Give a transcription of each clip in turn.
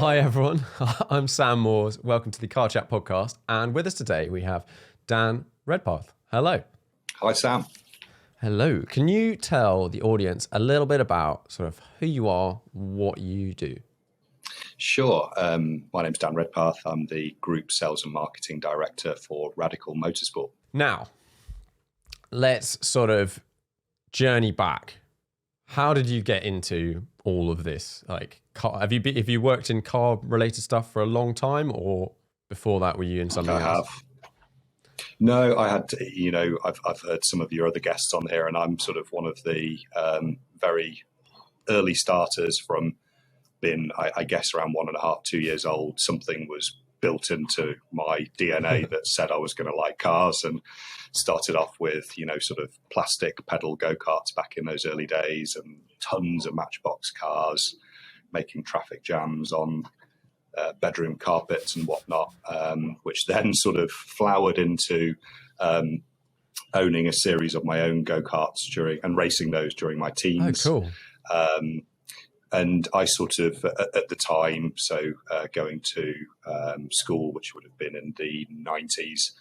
Hi everyone, I'm Sam Moores. Welcome to the Car Chat podcast. And with us today we have Dan Redpath. Hello. Hi Sam. Hello. Can you tell the audience a little bit about sort of who you are, what you do? Sure. My name's Dan Redpath. I'm the Group Sales and Marketing Director for Radical Motorsport. Now, let's sort of journey back. How did you get into all of this? Like, have you worked in car related stuff for a long time, or before that were you in something else? I have. No, I had. I've heard some of your other guests on here, and I'm sort of one of the very early starters. From being, I guess, around 1.5, 2 years old. Something was built into my DNA that said I was going to like cars, and started off with, sort of plastic pedal go-karts back in those early days, and tons of Matchbox cars, making traffic jams on bedroom carpets and whatnot, which then sort of flowered into owning a series of my own go-karts and racing those during my teens. Oh, cool. And I sort of, at the time, going to school, which would have been in the 90s,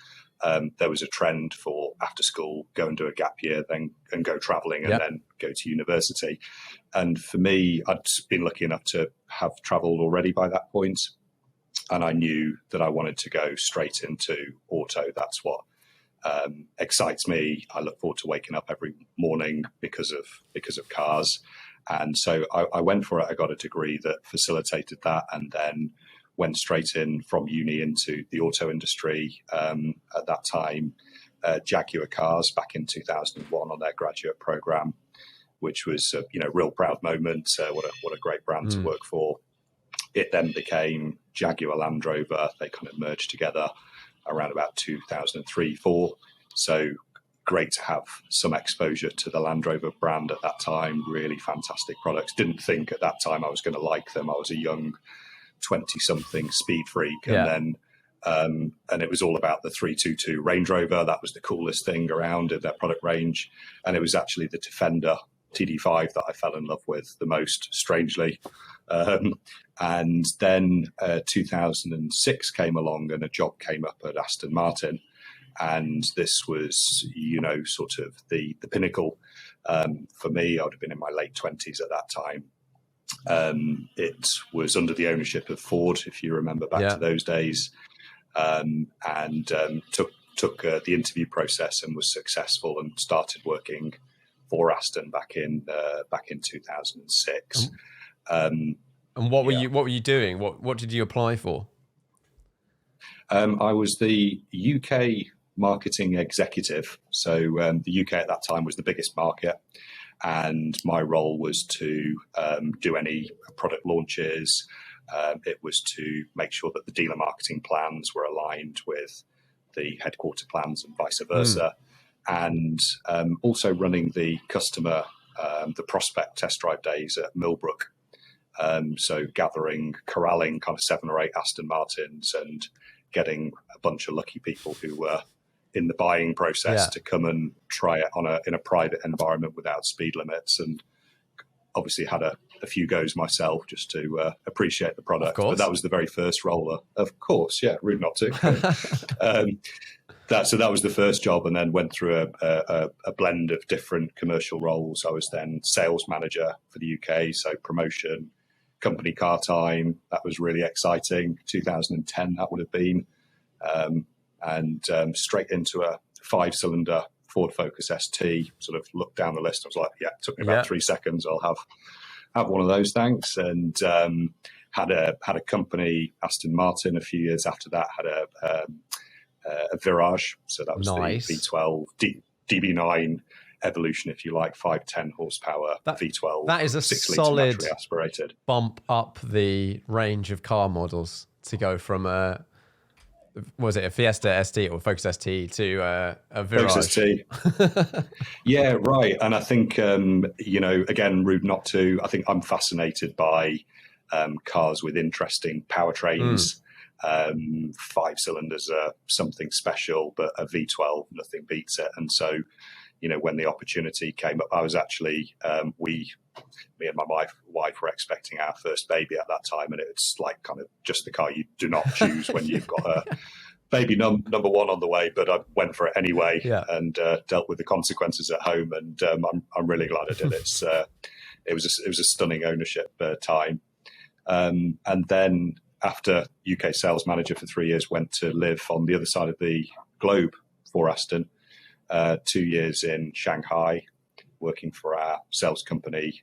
there was a trend for after school, go and do a gap year, then and go traveling, and then go to university. And for me, I'd been lucky enough to have traveled already by that point. And I knew that I wanted to go straight into auto. That's what excites me. I look forward to waking up every morning because of cars. And so I went for it. I got a degree that facilitated that, and then went straight in from uni into the auto industry. At that time, Jaguar Cars back in 2001 on their graduate program, which was a real proud moment. What a great brand to work for. It then became Jaguar Land Rover. They kind of merged together around about 2003-04. So great to have some exposure to the Land Rover brand at that time. Really fantastic products. Didn't think at that time I was going to like them. I was a young 20-something speed freak. And then and it was all about the 322 Range Rover. That was the coolest thing around in their product range. And it was actually the Defender TD5 that I fell in love with the most, strangely. And then 2006 came along, and a job came up at Aston Martin. And this was, sort of the pinnacle. For me, I would have been in my late 20s at that time. It was under the ownership of Ford, if you remember back to those days, and took the interview process and was successful, and started working for Aston back in 2006. And what were you doing? What did you apply for? I was the UK marketing executive. So the UK at that time was the biggest market, and my role was to do any product launches. It was to make sure that the dealer marketing plans were aligned with the headquarter plans and vice versa. And also running the customer, the prospect test drive days at Millbrook. So corralling kind of 7 or 8 Aston Martins and getting a bunch of lucky people who were in the buying process to come and try it in a private environment without speed limits. And obviously had a few goes myself just to appreciate the product. But that was the very first role. Of course, rude not to. So that was the first job, and then went through a blend of different commercial roles. I was then sales manager for the UK, so promotion, company car time. That was really exciting. 2010, that would have been. And straight into a 5-cylinder Ford Focus ST, sort of looked down the list. I was like, it took me about 3 seconds. I'll have one of those, thanks. And had a company, Aston Martin, a few years after that, had a Virage. So that was the V12, DB9 evolution, if you like, 510 horsepower V12. That is a 6 solid naturally aspirated bump up the range of car models to go from was it a Fiesta ST or Focus ST to a Virage? Focus ST. Yeah, right. And I think, again, rude not to, I think I'm fascinated by cars with interesting powertrains. 5 cylinders are something special, but a V12, nothing beats it. And so, when the opportunity came up, I was actually, me and my wife were expecting our first baby at that time. And it's like kind of just the car you do not choose when you've got a baby number one on the way, but I went for it anyway and dealt with the consequences at home. And I'm really glad I did it. It was a stunning ownership time. And then after UK sales manager for 3 years, went to live on the other side of the globe for Aston, 2 years in Shanghai, working for our sales company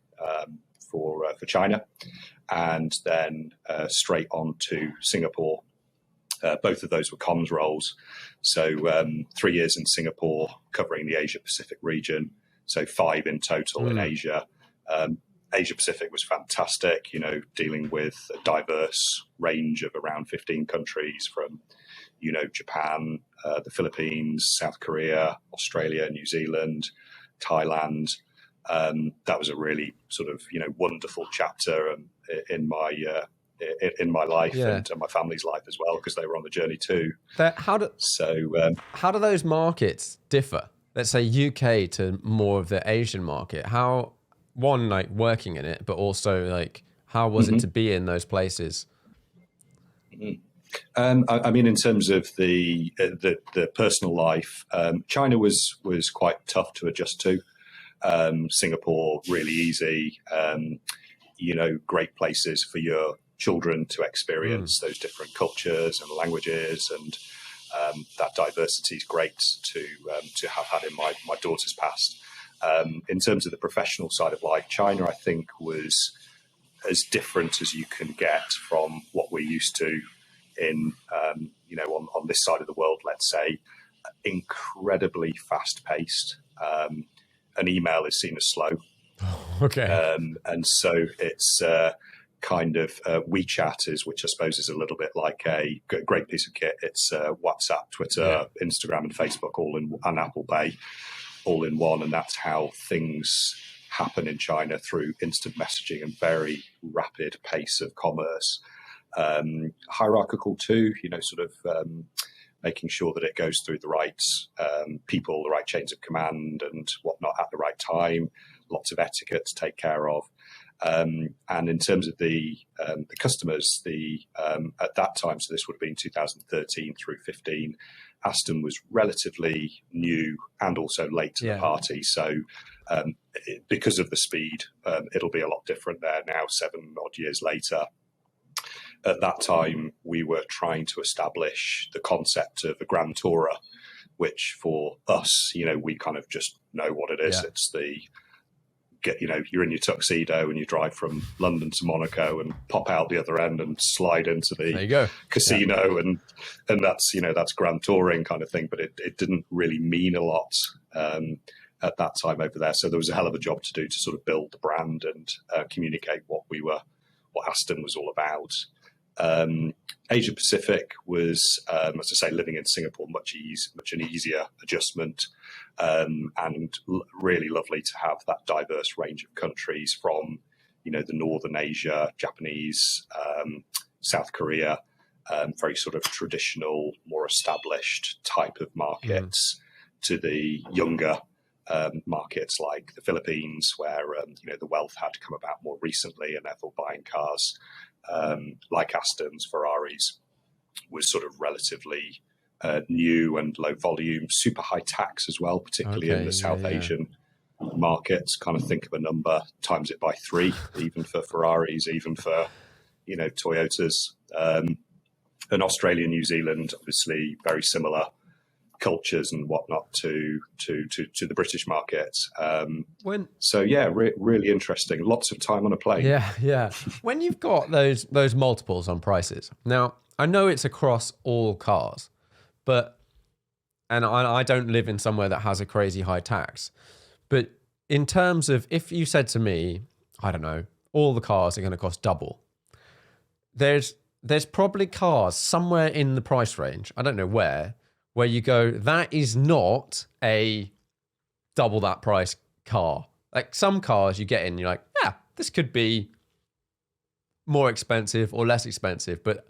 for China, and then straight on to Singapore. Both of those were comms roles. So 3 years in Singapore, covering the Asia Pacific region. So 5 in total in Asia. Asia Pacific was fantastic, dealing with a diverse range of around 15 countries from, Japan, the Philippines, South Korea, Australia, New Zealand, Thailand. That was a really sort of, wonderful chapter in my life and my family's life as well, because they were on the journey too. How do those markets differ? Let's say UK to more of the Asian market. How, one, like working in it, but also like how was it to be in those places? I mean, in terms of the personal life, China was quite tough to adjust to. Singapore, really easy. Great places for your children to experience those different cultures and languages, and that diversity is great to have had in my daughter's past. In terms of the professional side of life, China, I think, was as different as you can get from what we're used to in, on this side of the world, let's say. Incredibly fast-paced. An email is seen as slow. Okay. And so it's kind of WeChat which I suppose is a little bit like a great piece of kit. It's WhatsApp, Twitter, Instagram, and Facebook and Apple Pay all in one. And that's how things happen in China, through instant messaging and very rapid pace of commerce. Hierarchical too, making sure that it goes through the right people, the right chains of command and whatnot at the right time. Lots of etiquette to take care of. And in terms of the customers, at that time, so this would have been 2013 through 15, Aston was relatively new and also late to the party. So because of the speed, it'll be a lot different there now, 7 odd years later. At that time, we were trying to establish the concept of a Grand Tourer, which for us, we kind of just know what it is. Yeah. It's you're in your tuxedo and you drive from London to Monaco and pop out the other end and slide into the casino. Yeah. And that's Grand Touring kind of thing. But it didn't really mean a lot at that time over there. So there was a hell of a job to do to sort of build the brand and communicate what Aston was all about. Asia Pacific was, as I say, living in Singapore, much an easier adjustment, and really lovely to have that diverse range of countries from, the Northern Asia, Japanese, South Korea, very sort of traditional, more established type of markets, to the younger markets like the Philippines, where the wealth had come about more recently, and therefore buying cars like Aston's, Ferraris, was sort of relatively new and low volume, super high tax as well, particularly in the South Asian markets. Kind of think of a number, times it by 3, even for Ferraris, even for Toyotas. And Australia, New Zealand, obviously very similar cultures and whatnot to the British market. Really interesting. Lots of time on a plane. Yeah. When you've got those multiples on prices, now I know it's across all cars, and I don't live in somewhere that has a crazy high tax, but in terms of, if you said to me, I don't know, all the cars are going to cost double, there's probably cars somewhere in the price range, I don't know where you go, that is not a double that price car. Like some cars you get in, you're like, this could be more expensive or less expensive. But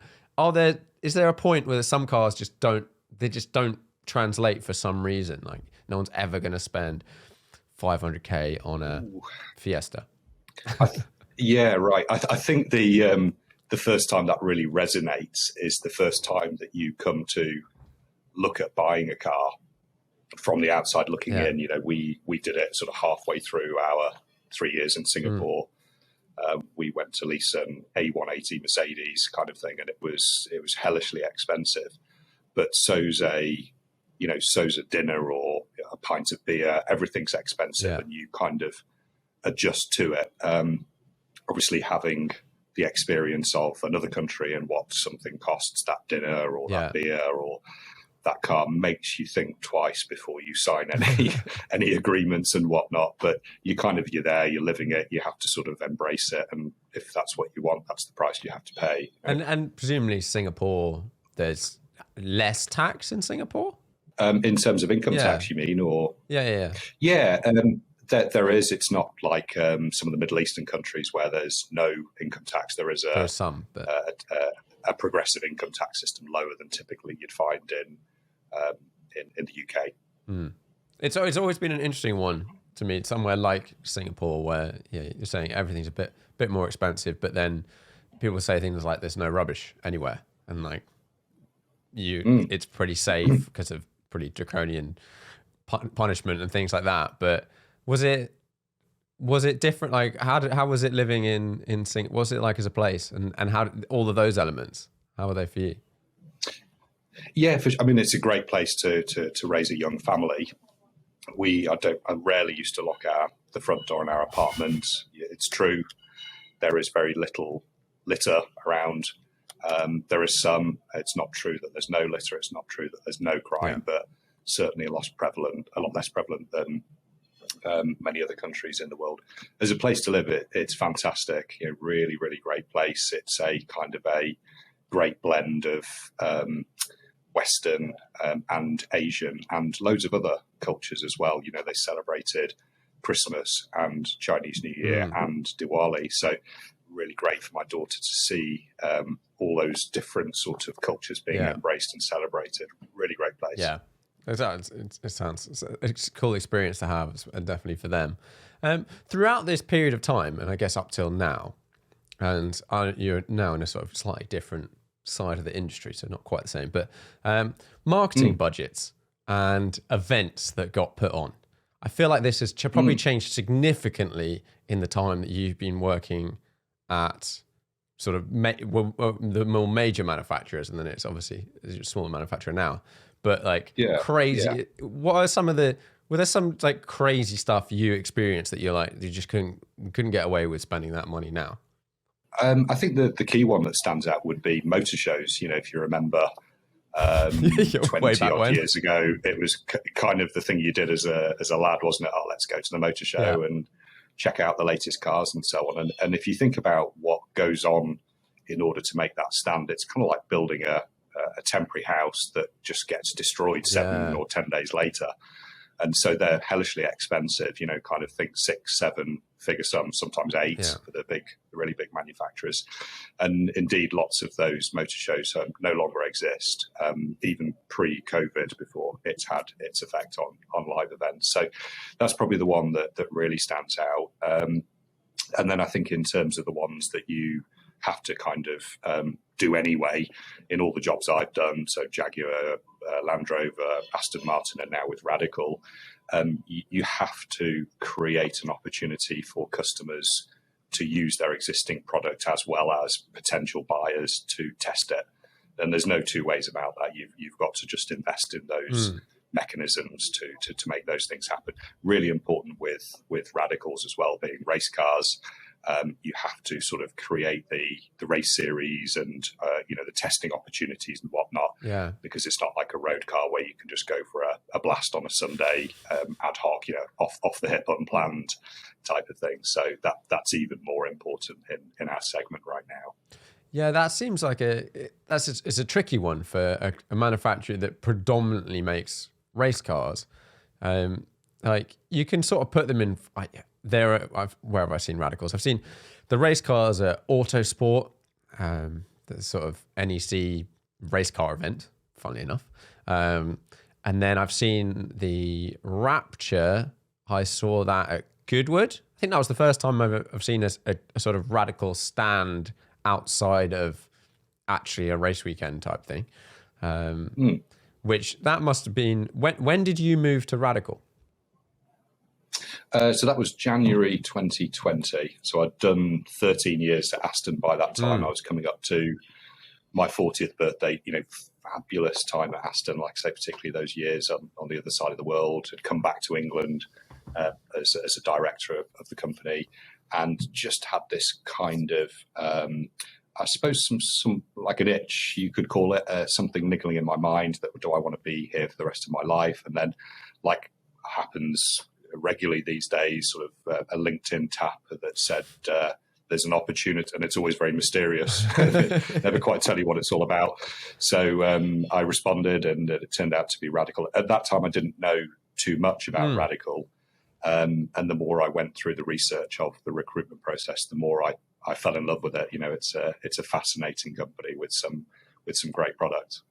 is there a point where some cars just don't translate for some reason? Like No one's ever going to spend 500K on a Fiesta. Yeah, right. I think the first time that really resonates is the first time that you come to look at buying a car from the outside looking in. We did it sort of halfway through our 3 years in Singapore. We went to lease an A180 Mercedes kind of thing, and it was hellishly expensive. But so's a dinner or a pint of beer. Everything's expensive, and you kind of adjust to it. Obviously, having the experience of another country and what something costs, that dinner or that beer or that car, makes you think twice before you sign any agreements and whatnot. But you're there, you're living it, you have to sort of embrace it, and if that's what you want, that's the price you have to pay. And presumably Singapore, there's less tax in Singapore? In terms of income tax, you mean? Or Yeah. There is. It's not like some of the Middle Eastern countries where there's no income tax. There is a progressive income tax system, lower than typically you'd find in the UK. It's always been an interesting one to me. Somewhere like Singapore, where you're saying everything's a bit more expensive, but then people say things like "there's no rubbish anywhere," and like it's pretty safe because of pretty draconian punishment and things like that. But was it different? Like how was it living in Singapore? What's it like as a place, and how all of those elements? How were they for you? Yeah, it's a great place to raise a young family. I rarely used to lock the front door in our apartment. It's true, there is very little litter around. There is some. It's not true that there's no litter. It's not true that there's no crime, but certainly a lot less prevalent than many other countries in the world. As a place to live, it's fantastic. Really, really great place. It's a kind of a great blend of Western and Asian and loads of other cultures as well. They celebrated Christmas and Chinese New Year and Diwali. So really great for my daughter to see all those different sort of cultures being embraced and celebrated. Really great place. Yeah. It sounds it's a cool experience to have, and definitely for them. Throughout this period of time, and I guess up till now, and you're now in a sort of slightly different side of the industry, so not quite the same, but marketing budgets and events that got put on. I feel like this has probably changed significantly in the time that you've been working at sort of the more major manufacturers, and then it's obviously a smaller manufacturer now. But crazy. What are were there some like crazy stuff you experienced that you just couldn't get away with spending that money now? I think the key one that stands out would be motor shows. If you remember 20 odd years ago, it was kind of the thing you did as a lad, wasn't it? Oh, let's go to the motor show and check out the latest cars and so on. And if you think about what goes on in order to make that stand, it's kind of like building a temporary house that just gets destroyed 7 or 10 days later. And so they're hellishly expensive, kind of think 6, 7 figure sums, sometimes 8 for the really big manufacturers. And indeed, lots of those motor shows no longer exist, even pre-COVID, before it's had its effect on live events. So that's probably the one that really stands out. And then I think in terms of the ones that you have to kind of do anyway in all the jobs I've done, so Jaguar, Land Rover, Aston Martin, and now with Radical, you have to create an opportunity for customers to use their existing product as well as potential buyers to test it. And there's no two ways about that. You've got to just invest in those mechanisms to make those things happen. Really important with Radicals as well, being race cars. You have to sort of create the race series and the testing opportunities and whatnot, because it's not like a road car where you can just go for a blast on a Sunday ad hoc, off the hip, unplanned type of thing. So that's even more important in our segment right now. Yeah, that seems like it's a tricky one for a manufacturer that predominantly makes race cars. Like you can sort of put them in. Where have I seen Radicals? I've seen the race cars at Autosport, the sort of NEC race car event, funnily enough. And then I've seen the Rapture. I saw that at Goodwood. I think that was the first time I've seen a sort of Radical stand outside of actually a race weekend type thing. Which that must have been, when did you move to Radical? So that was January 2020. So I'd done 13 years at Aston by that time. I was coming up to my 40th birthday, fabulous time at Aston, like I say, particularly those years on the other side of the world. Had come back to England as a director of the company, and just had this kind of, I suppose, some like an itch, you could call it, something niggling in my mind that, do I want to be here for the rest of my life? And then, like happens regularly these days, sort of a LinkedIn tap that said, there's an opportunity, and it's always very mysterious. Never quite tell you what it's all about. So I responded, and it turned out to be Radical. At that time, I didn't know too much about Radical. And the more I went through the research of the recruitment process, the more I fell in love with it. It's a fascinating company with some great products.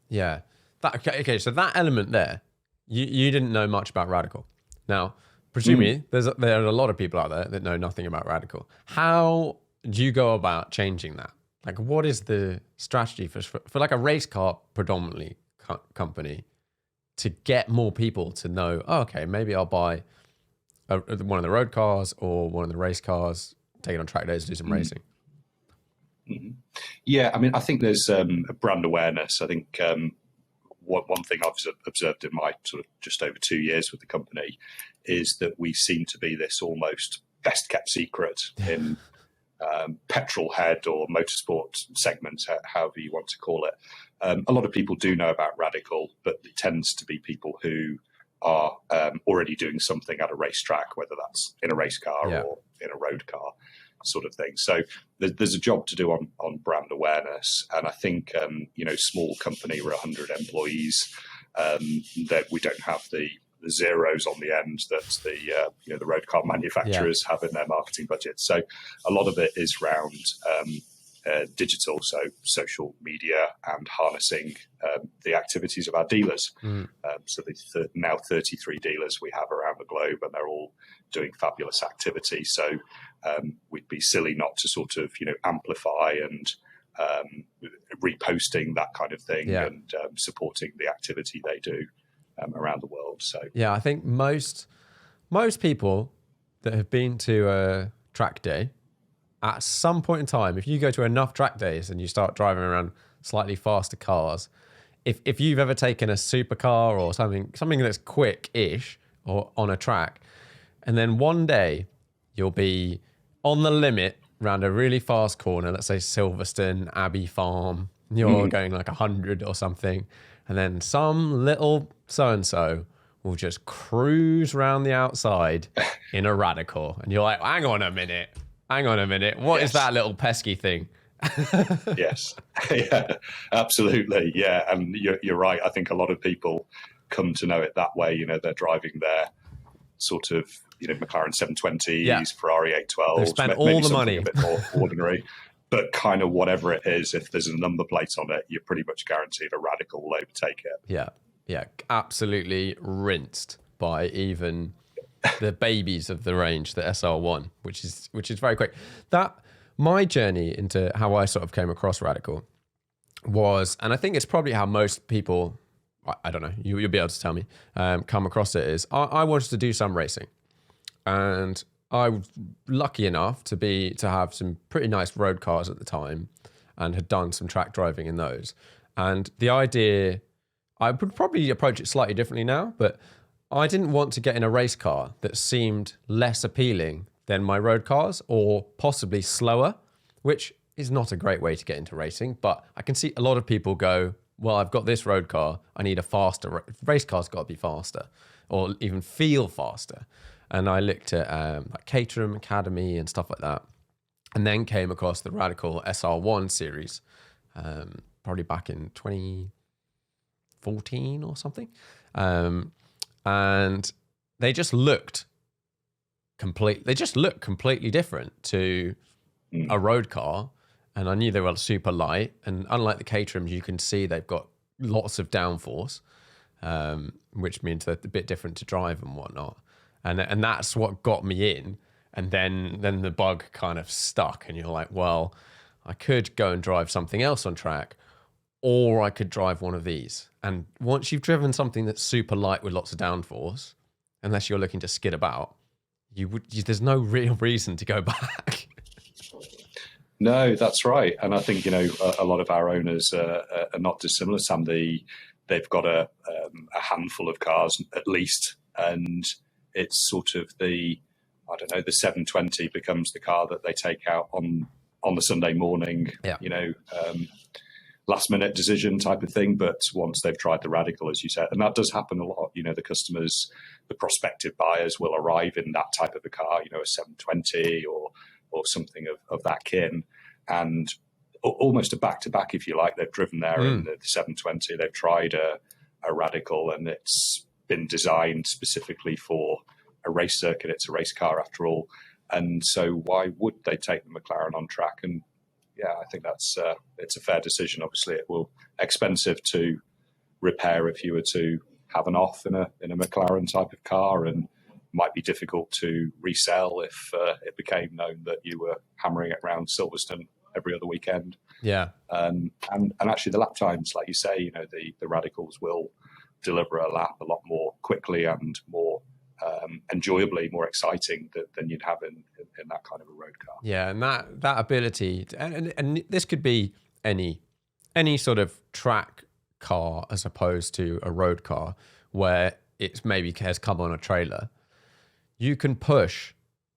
Yeah. Okay. So that element there, you didn't know much about Radical. Now, presumably, there are a lot of people out there that know nothing about Radical. How do you go about changing that? Like, what is the strategy for like a race car predominantly company to get more people to know, oh, okay, maybe I'll buy one of the road cars or one of the race cars, take it on track days to do some racing? Yeah, I mean, I think there's a brand awareness. I think one thing I've observed in my sort of just over 2 years with the company is that we seem to be this almost best kept secret in petrol head or motorsport segment, however you want to call it. A lot of people do know about Radical, but it tends to be people who are already doing something at a racetrack, whether that's in a race car or in a road car sort of thing. So there's a job to do on brand awareness. And I think, small company, we're 100 employees, that we don't have the zeros on the end that the road car manufacturers have in their marketing budget. So a lot of it is around digital, so social media, and harnessing the activities of our dealers. So the now 33 dealers we have around the globe, and they're all doing fabulous activity. So we'd be silly not to sort of amplify and reposting that kind of thing, and supporting the activity they do around the world. So I think most people that have been to a track day, at some point in time, if you go to enough track days and you start driving around slightly faster cars, if you've ever taken a supercar or something that's quick-ish or on a track, and then one day you'll be on the limit around a really fast corner, let's say Silverstone, Abbey Farm, you're going like 100 or something, and then some little so-and-so will just cruise around the outside in a Radical, and you're like, hang on a minute, what is that little pesky thing? Yes, yeah, absolutely, yeah, and you're right. I think a lot of people come to know it that way. They're driving their sort of McLaren 720s, Ferrari 812s. They've spent all the money, a bit more ordinary, but kind of whatever it is, if there's a number plate on it, you're pretty much guaranteed a Radical will overtake it. Yeah, absolutely rinsed by even the babies of the range, the SR1, which is very quick. That my journey into how I sort of came across Radical was, and I think it's probably how most people, I don't know, you'll be able to tell me, come across it, is I wanted to do some racing, and I was lucky enough to have some pretty nice road cars at the time, and had done some track driving in those. And the idea, I would probably approach it slightly differently now, but I didn't want to get in a race car that seemed less appealing than my road cars, or possibly slower, which is not a great way to get into racing. But I can see a lot of people go, well, I've got this road car, I need a faster race car's got to be faster, or even feel faster. And I looked at like Caterham Academy and stuff like that, and then came across the Radical SR1 series, probably back in 2014 or something. And they just looked completely different to a road car. And I knew they were super light. And unlike the Caterhams, you can see they've got lots of downforce. which means they're a bit different to drive and whatnot. And that's what got me in. And then the bug kind of stuck, and you're like, well, I could go and drive something else on track, or I could drive one of these. And once you've driven something that's super light with lots of downforce, unless you're looking to skid about, there's no real reason to go back. No, that's right. And I think, a lot of our owners are not dissimilar, Sam. They've got a handful of cars at least, and it's sort of the 720 becomes the car that they take out on the Sunday morning, last minute decision type of thing. But once they've tried the Radical, as you said, and that does happen a lot, the customers, the prospective buyers will arrive in that type of a car, a 720 or something of that kin, and almost a back-to-back, if you like. They've driven there in the 720, they've tried a Radical, and it's been designed specifically for a race circuit. It's a race car after all. And so why would they take the McLaren on track? And yeah, I think it's a fair decision. Obviously, it will expensive to repair if you were to have an off in a McLaren type of car, and might be difficult to resell if it became known that you were hammering it around Silverstone every other weekend. Yeah. And actually the lap times, like you say, the Radicals will deliver a lap a lot more quickly and more enjoyably, more exciting than you'd have in that kind of a road car. Yeah, and that ability, and this could be any sort of track car as opposed to a road car where it's maybe has come on a trailer. You can push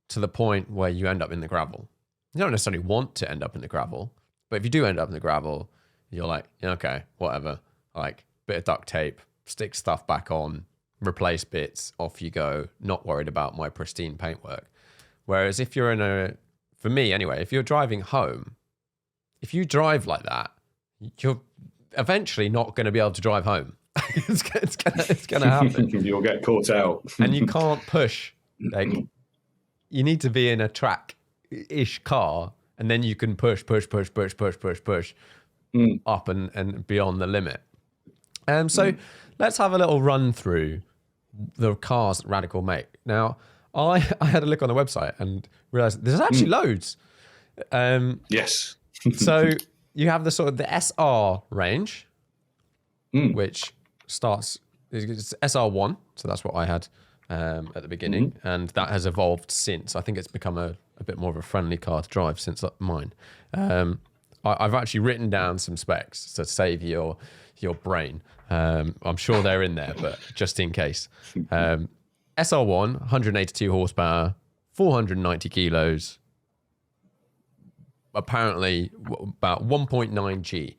to the point where you end up in the gravel. You don't necessarily want to end up in the gravel, but if you do end up in the gravel, you're like, okay, whatever. Like, bit of duct tape, stick stuff back on, replace bits, off you go, not worried about my pristine paintwork. Whereas if you're for me anyway, if you're driving home, if you drive like that, you're eventually not going to be able to drive home. it's going to happen. You'll get caught out. And you can't push. Like, you need to be in a track-ish car, and then you can push up and beyond the limit. So let's have a little run through the cars that Radical make. Now, I had a look on the website and realized there's actually loads. Yes. So you have the sort of the SR range, which starts, it's SR1. So that's what I had at the beginning. And that has evolved since. I think it's become a bit more of a friendly car to drive since mine. I've actually written down some specs to save your brain. I'm sure they're in there, but just in case. SR1, 182 horsepower, 490 kilos, apparently about 1.9 G.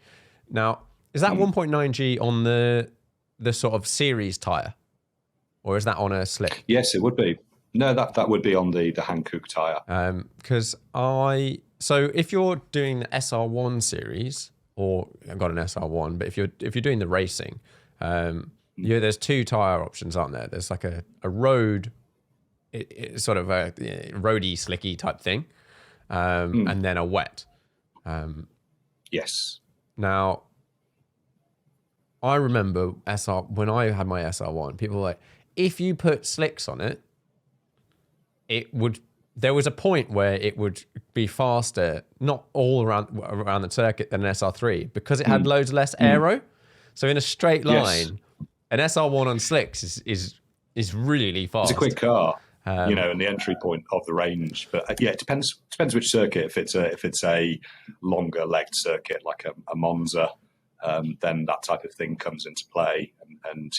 Now, is that 1.9 G on the sort of series tyre? Or is that on a slick? Yes, it would be. No, that would be on the Hankook tyre. So if you're doing the SR1 series, or I've got an SR1, but if you're doing the racing, there's two tyre options, aren't there? There's like a road, it's sort of a roady, slicky type thing, and then a wet. Yes. Now, I remember when I had my SR1, people were like, if you put slicks on it, there was a point where it would be faster, not all around the circuit, than an SR3 because it had loads less aero. So in a straight line, an SR1 on slicks is really fast. It's a quick car, and the entry point of the range. But it depends which circuit. If it's a longer legged circuit like a Monza, then that type of thing comes into play, and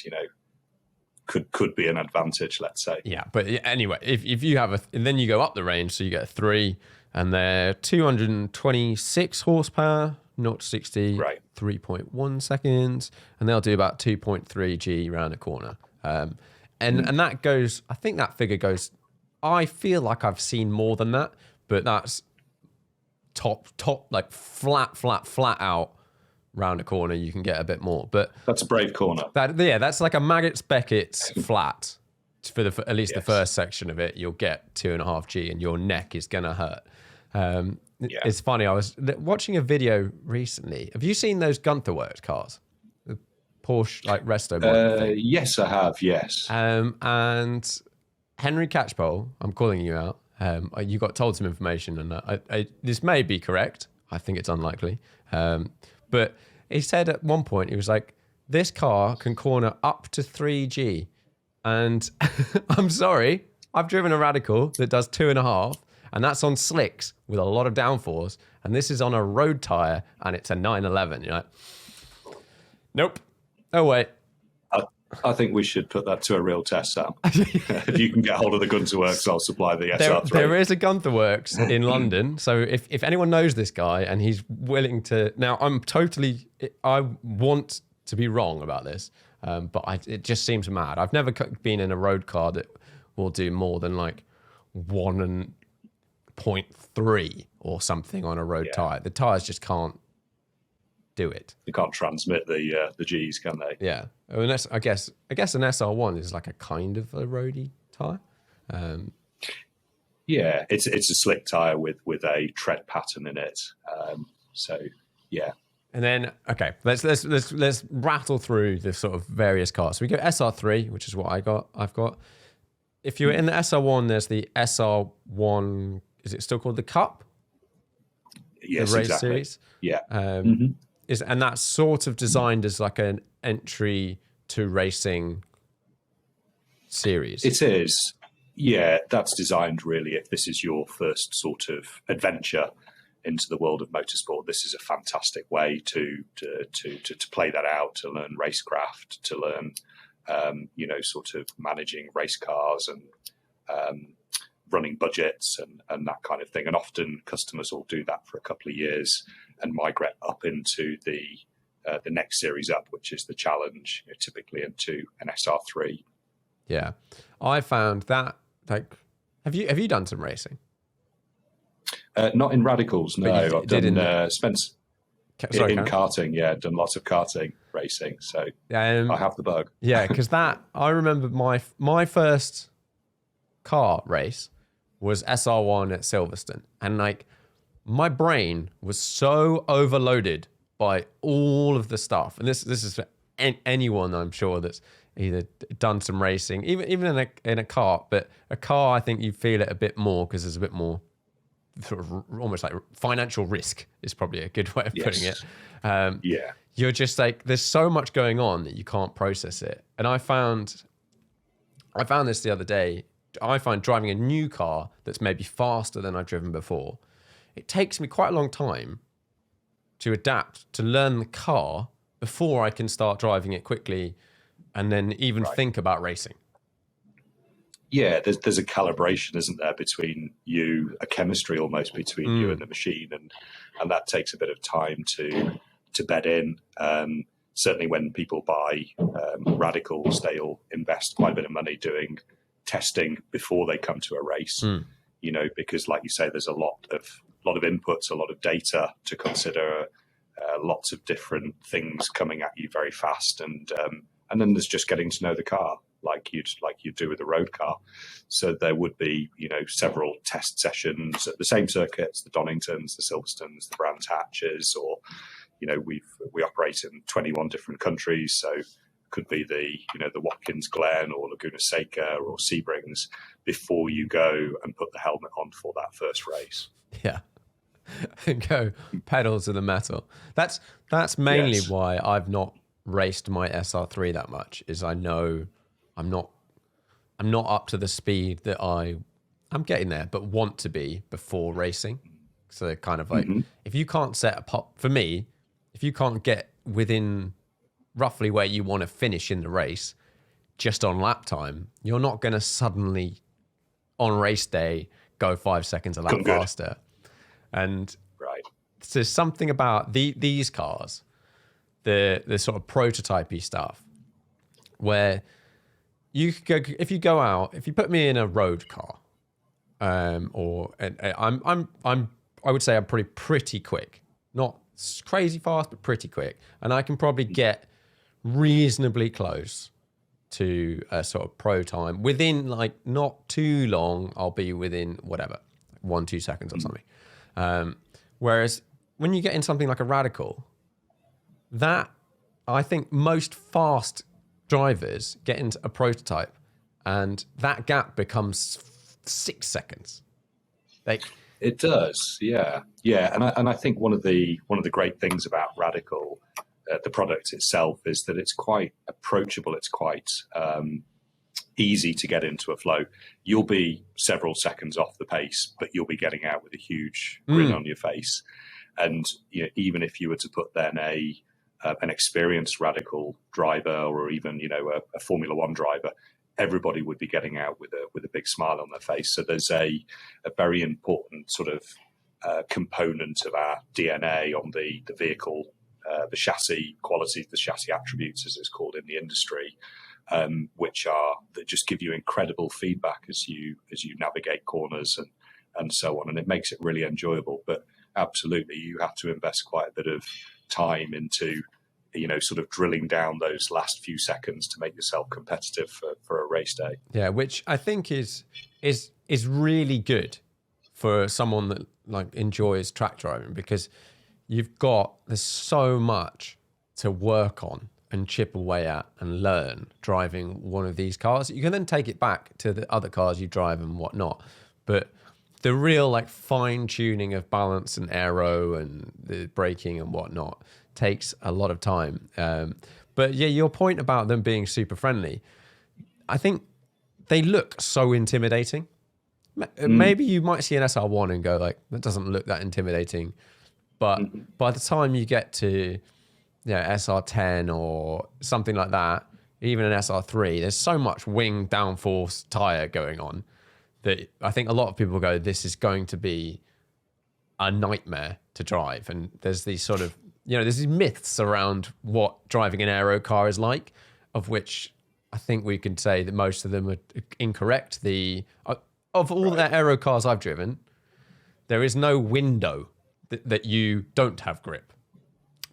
could be an advantage, let's say. Yeah, but anyway, if you have and then you go up the range, so you get a 3, and they're 226 horsepower, 0 to 60, 3.1 seconds, and they'll do about 2.3 G around a corner. And that goes, I think that figure goes, I feel like I've seen more than that, but that's top, like flat out. Round a corner, you can get a bit more, but that's a brave corner. That's like a Maggots Beckett's flat for at least the first section of it. You'll get 2.5 G, and your neck is gonna hurt. It's funny. I was watching a video recently. Have you seen those Gunther Works cars? Porsche like resto mod thing. Yes, I have. Yes. And Henry Catchpole, I'm calling you out. You got told some information, and this may be correct. I think it's unlikely. But he said at one point, he was like, this car can corner up to 3G. And I'm sorry, I've driven a Radical that does 2.5, and that's on slicks with a lot of downforce. And this is on a road tire, and it's a 911. You're like, nope. Oh, wait. I think we should put that to a real test, Sam. If you can get hold of the Gunther Works, I'll supply the SR3. There is a Gunther Works in London. So if anyone knows this guy and he's willing to... Now, I want to be wrong about this, but it just seems mad. I've never been in a road car that will do more than like 1.3 or something on a road tire. The tires just can't do it. They can't transmit the G's, can they? Yeah. I guess an SR1 is like a kind of a roadie tire. Yeah, it's a slick tire with a tread pattern in it. So yeah. And then let's rattle through the sort of various cars. So we go SR3, which is what I've got. If you're in the SR1, there's the SR1. Is it still called the Cup? Yes, the race exactly. series. Yeah. And that's sort of designed as like an entry to racing series. It is. Yeah, that's designed really if this is your first sort of adventure into the world of motorsport. This is a fantastic way to play that out, to learn racecraft, to learn sort of managing race cars and running budgets and that kind of thing. And often customers will do that for a couple of years and migrate up into the next series up, which is the Challenge, typically into an SR3. Yeah, I found that have you done some racing? Not in Radicals, no. I've done Spence in karting. Yeah, done lots of karting racing, so I have the bug. Yeah, because I remember my first car race was SR1 at Silverstone, and like my brain was so overloaded by all of the stuff, and this is for anyone I'm sure that's either done some racing, even in a car, but a car I think you feel it a bit more because there's a bit more sort of almost like financial risk is probably a good way of putting it. Yeah, you're just like there's so much going on that you can't process it, and I found this the other day. I find driving a new car that's maybe faster than I've driven before, it takes me quite a long time to adapt, to learn the car before I can start driving it quickly and then even think about racing. Yeah, there's a calibration, isn't there, between you, a chemistry almost between you and the machine, and that takes a bit of time to bed in. Certainly when people buy Radicals, they'll invest quite a bit of money doing testing before they come to a race, because like you say, there's a lot of inputs, a lot of data to consider, lots of different things coming at you very fast, and then there's just getting to know the car like you do with a road car. So there would be several test sessions at the same circuits, the Doningtons, the Silverstones, the Brands Hatches, or we operate in 21 different countries, so could be the Watkins Glen or Laguna Seca or Sebrings before you go and put the helmet on for that first race. Yeah. Go pedal to the metal. That's mainly why I've not raced my SR3 that much, is I know I'm not up to the speed that I'm getting there, but want to be before racing. So kind of like if you can't set a pop for me, if you can't get within roughly where you want to finish in the race just on lap time, you're not going to suddenly on race day go 5 seconds a lap faster. And there's something about these cars, the sort of prototypey stuff, where you could go, if you put me in a road car, I would say I'm pretty quick, not crazy fast, but pretty quick, and I can probably get reasonably close to a sort of pro time within like not too long. I'll be within whatever 1-2 seconds or something. Whereas when you get in something like a Radical, that I think most fast drivers get into a prototype and that gap becomes 6 seconds. Like, it does, yeah. And I think one of the great things about Radical, the product itself, is that it's quite approachable. It's quite easy to get into a flow. You'll be several seconds off the pace, but you'll be getting out with a huge grin on your face. And even if you were to put then an experienced Radical driver, or even a Formula One driver, everybody would be getting out with a big smile on their face. So there's a very important sort of component of our DNA on the vehicle, the chassis qualities, the chassis attributes, as it's called in the industry, that just give you incredible feedback as you navigate corners and so on, and it makes it really enjoyable. But absolutely, you have to invest quite a bit of time into sort of drilling down those last few seconds to make yourself competitive for a race day. Yeah, which I think is really good for someone that like enjoys track driving, because there's so much to work on and chip away at and learn driving one of these cars. You can then take it back to the other cars you drive and whatnot, but the real like fine tuning of balance and aero and the braking and whatnot takes a lot of time. But yeah, your point about them being super friendly, I think they look so intimidating. Maybe you might see an SR1 and go like, that doesn't look that intimidating. But by the time you get to SR10 or something like that, even an SR3, there's so much wing downforce tire going on that I think a lot of people go, this is going to be a nightmare to drive. And there's these sort of, there's these myths around what driving an aero car is like, of which I think we can say that most of them are incorrect. Of all the aero cars I've driven, there is no window that you don't have grip.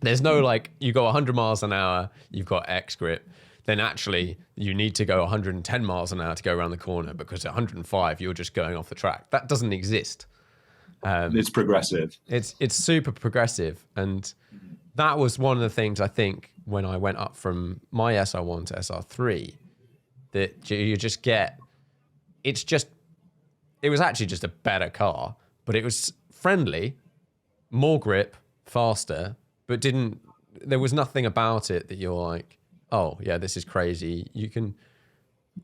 There's no like, you go 100 miles an hour, you've got X grip. Then actually you need to go 110 miles an hour to go around the corner, because at 105, you're just going off the track. That doesn't exist. It's progressive. It's super progressive. And that was one of the things I think when I went up from my SR1 to SR3, that you just get, it was actually just a better car, but it was friendly, more grip, faster, but there was nothing about it that you're like, oh yeah, this is crazy.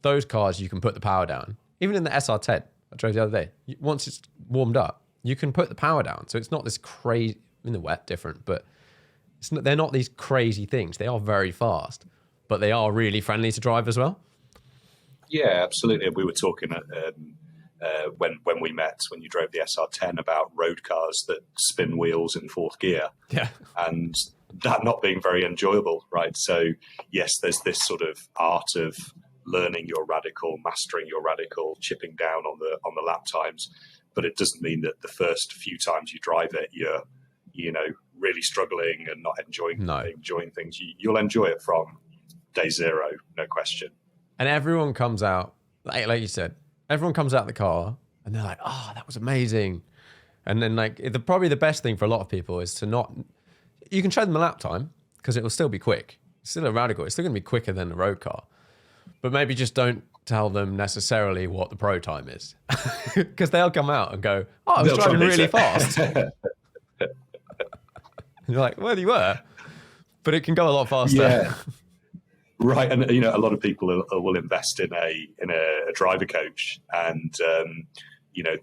Those cars, you can put the power down. Even in the SR10, I drove the other day, once it's warmed up, you can put the power down. So it's not this crazy, in the wet, different, but they're not these crazy things. They are very fast, but they are really friendly to drive as well. Yeah, absolutely. We were talking when we met, when you drove the SR10, about road cars that spin wheels in fourth gear. Yeah. And that not being very enjoyable, right? So yes, there's this sort of art of learning your Radical, mastering your Radical, chipping down on the lap times, but it doesn't mean that the first few times you drive it, you're really struggling and not enjoying things. You'll enjoy it from day zero, no question. And everyone comes out, like you said, everyone comes out of the car and they're like, oh, that was amazing. And then probably the best thing for a lot of people is to not, you can show them a lap time because it will still be quick. It's still a Radical. It's still going to be quicker than a road car. But maybe just don't tell them necessarily what the pro time is, because they'll come out and go, oh, I was driving really fast. And you're like, well, you were, but it can go a lot faster. Yeah. Right, and a lot of people will invest in a driver coach, and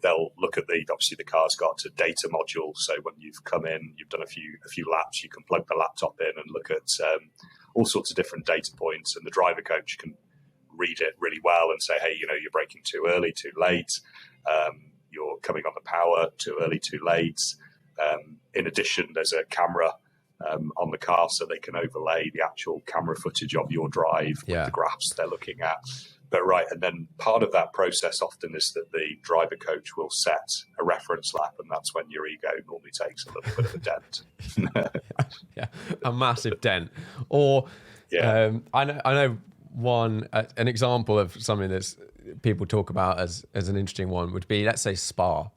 they'll look at obviously the car's got a data module. So when you've come in, you've done a few laps, you can plug the laptop in and look at all sorts of different data points, and the driver coach can read it really well and say, hey, you're braking too early, too late, you're coming on the power too early, too late. In addition, there's a camera on the car, so they can overlay the actual camera footage of your drive with the graphs they're looking at. But and then part of that process often is that the driver coach will set a reference lap, and that's when your ego normally takes a little bit of a dent. A massive dent. Or I know an example of something that people talk about as an interesting one would be, let's say, Spa.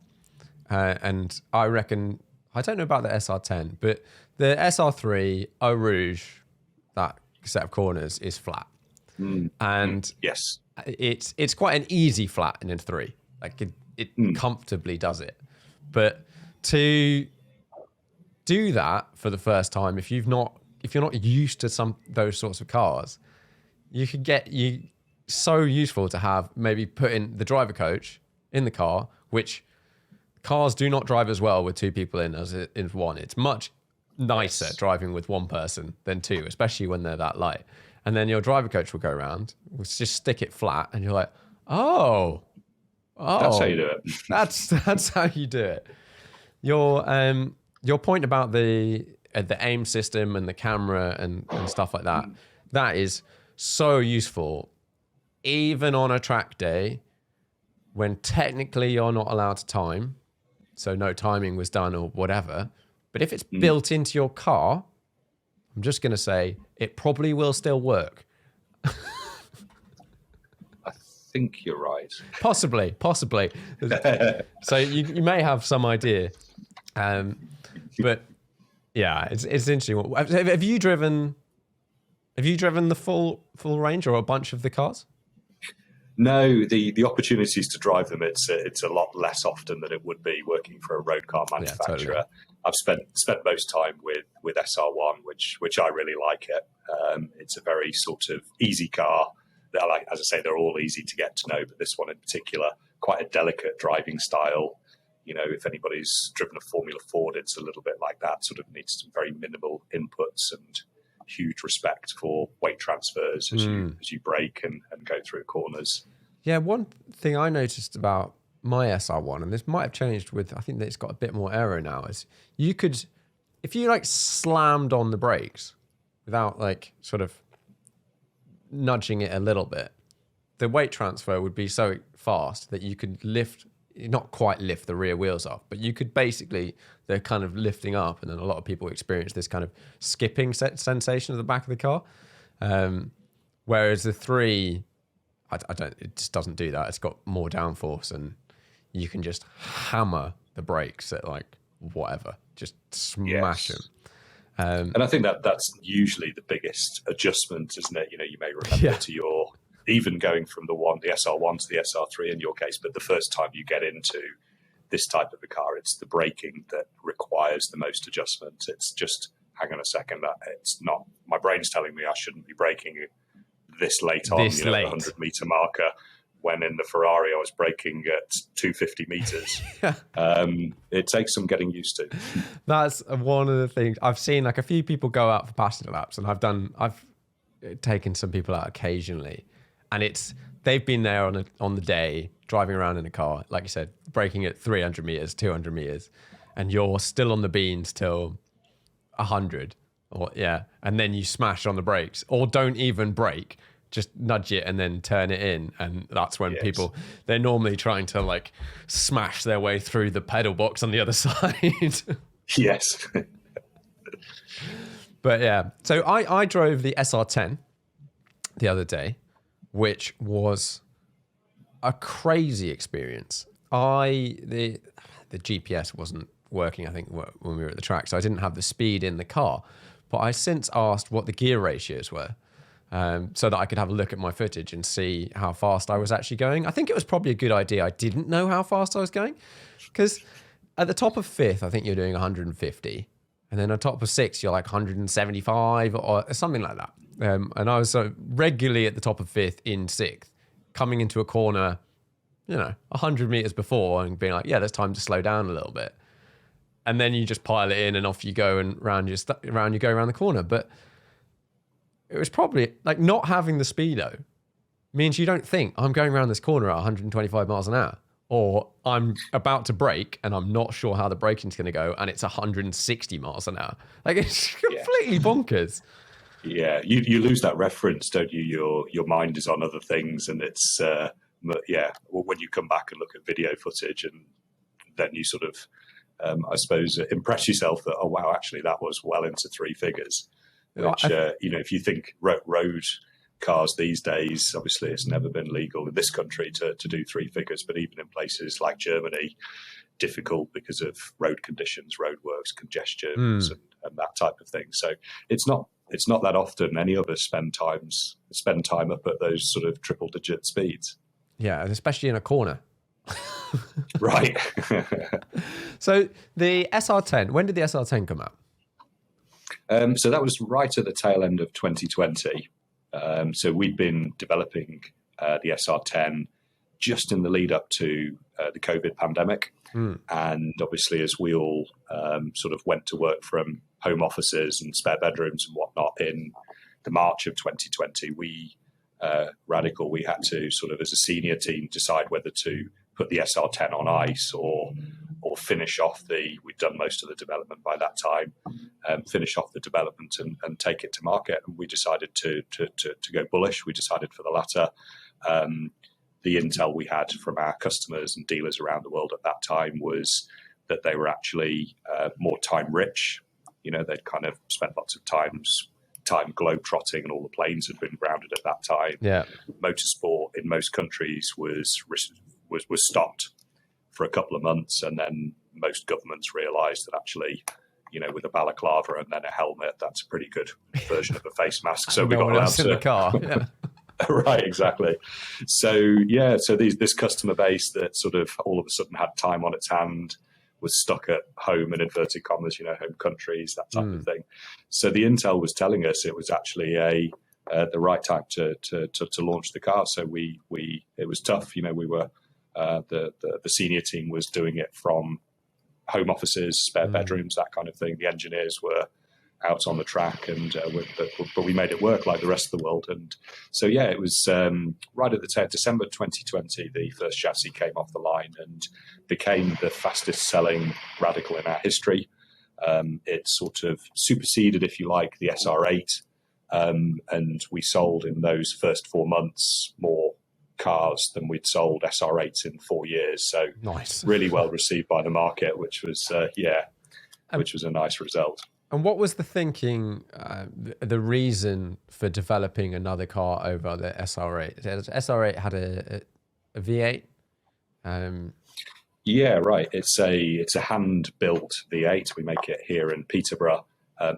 And I reckon, I don't know about the SR10, but the SR3, Eau Rouge, that set of corners is flat. And yes, it's quite an easy flat in a 3. Like it comfortably does it. But to do that for the first time, if you're not used to those sorts of cars, so useful to have maybe put in the driver coach in the car, which cars do not drive as well with 2 people in as in 1. It's much nicer driving with 1 person than 2, especially when they're that light. And then your driver coach will go around, we'll just stick it flat, and you're like, oh, that's how you do it. that's how you do it. Your point about the aim system and the camera and stuff like that, that is so useful, even on a track day when technically you're not allowed to time, so no timing was done or whatever. But if it's built into your car, I'm just going to say it probably will still work. I think you're right. Possibly. So you may have some idea. But yeah, it's interesting. Have you driven the full range or a bunch of the cars? No, the opportunities to drive them, it's a lot less often than it would be working for a road car manufacturer. Yeah, totally. I've spent most time with SR1, which I really like it. It's a very sort of easy car. That, like, as I say, they're all easy to get to know, but this one in particular, quite a delicate driving style. You know, if anybody's driven a Formula Ford, it's a little bit like that. Sort of needs some very minimal inputs and huge respect for weight transfers as you brake and go through corners. Yeah, one thing I noticed about my SR1, and this might have changed with, I think that it's got a bit more aero now, is you could, if you like slammed on the brakes without like sort of nudging it a little bit, the weight transfer would be so fast that you could not quite lift the rear wheels off, but you could basically, they're kind of lifting up, and then a lot of people experience this kind of skipping sensation at the back of the car. Whereas the 3, it just doesn't do that. It's got more downforce, and you can just hammer the brakes at like whatever, just smash them. And I think that's usually the biggest adjustment, isn't it? You know, you may remember to your, even going from the SR1 to the SR3 in your case, but the first time you get into this type of a car, it's the braking that requires the most adjustment. It's just, hang on a second, it's not, my brain's telling me I shouldn't be braking this late on, the 100-meter marker, when in the Ferrari I was braking at 250 meters. It takes some getting used to. That's one of the things I've seen. Like a few people go out for passenger laps, and I've taken some people out occasionally, and they've been there on the day driving around in a car, like you said, braking at 300 meters, 200 meters, and you're still on the beans till 100, and then you smash on the brakes, or don't even brake. Just nudge it and then turn it in. And that's when people, they're normally trying to like smash their way through the pedal box on the other side. Yes. But yeah, so I drove the SR10 the other day, which was a crazy experience. The GPS wasn't working, I think, when we were at the track, so I didn't have the speed in the car. But I since asked what the gear ratios were. So that I could have a look at my footage and see how fast I was actually going. I think it was probably a good idea I didn't know how fast I was going, because at the top of 5th, I think you're doing 150. And then on top of 6th, you're like 175 or something like that. And I was regularly at the top of 5th in 6th, coming into a corner, 100 meters before and being like, yeah, there's time to slow down a little bit. And then you just pile it in and off you go, and round you go around the corner. But it was probably like not having the speedo means you don't think I'm going around this corner at 125 miles an hour, or I'm about to brake and I'm not sure how the braking's going to go and it's 160 miles an hour. Like, it's completely bonkers. Yeah, you lose that reference, don't you? Your mind is on other things, and it's when you come back and look at video footage, and then you sort of I suppose impress yourself that, oh wow, actually that was well into 3 figures. Which, if you think road cars these days, obviously it's never been legal in this country to do 3 figures, but even in places like Germany, difficult because of road conditions, roadworks, congestions, and that type of thing. So it's not it's not that often any of us spend time up at those sort of triple digit speeds. Yeah, especially in a corner. Right. So the SR10, when did the SR10 come out? So that was right at the tail end of 2020. So we'd been developing the SR10 just in the lead up to the COVID pandemic. And obviously, as we all sort of went to work from home offices and spare bedrooms and whatnot in the March of 2020, we, Radical, we had to sort of, as a senior team, decide whether to put the SR10 on ice or finish off we'd done most of the development by that time, finish off the development and take it to market. And we decided to go bullish. We decided for the latter. The intel we had from our customers and dealers around the world at that time was that they were actually more time rich. You know, they'd kind of spent lots of time globe trotting, and all the planes had been grounded at that time. Yeah, motorsport in most countries was stopped for a couple of months, and then most governments realised that actually, you know, with a balaclava and then a helmet, that's a pretty good version of a face mask. So we got allowed to in the car. Yeah. Right, exactly. So this customer base that sort of all of a sudden had time on its hand was stuck at home, in inverted commas, you know, home countries, that type of thing. So the intel was telling us it was actually the right time to launch the car. So it was tough. You know, we were the senior team was doing it from home offices, spare bedrooms, that kind of thing. The engineers were out on the track, and but we made it work like the rest of the world. And so it was right at the tail, December 2020, the first chassis came off the line and became the fastest selling Radical in our history. It sort of superseded, if you like, the SR8, and we sold in those first 4 months more cars than we'd sold SR8s in 4 years. So nice. Really well received by the market, which was which was a nice result. And what was the thinking, the reason for developing another car over the SR8? The SR8 had a V8. Yeah, right. It's a hand-built V8. We make it here in Peterborough.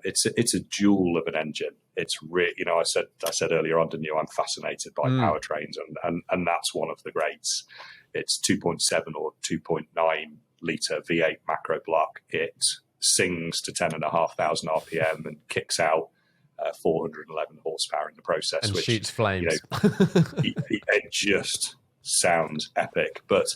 It's a jewel of an engine. It's you know, I said earlier on, didn't you? I'm fascinated by powertrains, and that's one of the greats. It's 2.7 or 2.9 litre V8 macro block. It sings to 10,500 RPM and kicks out 411 horsepower in the process, and which shoots flames. You know, it just sounds epic. But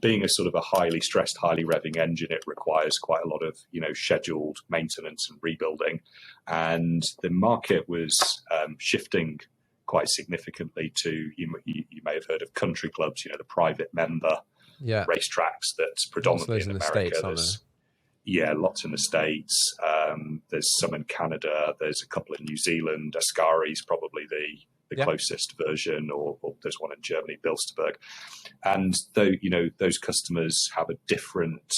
being a sort of a highly stressed, highly revving engine, it requires quite a lot of, you know, scheduled maintenance and rebuilding. And the market was shifting quite significantly to, you may have heard of country clubs, you know, the private member racetracks that's predominantly in America. Lots in the States. There's some in Canada. There's a couple in New Zealand. Ascari's probably the closest version, or there's one in Germany, Bilsterberg. And though, you know, those customers have a different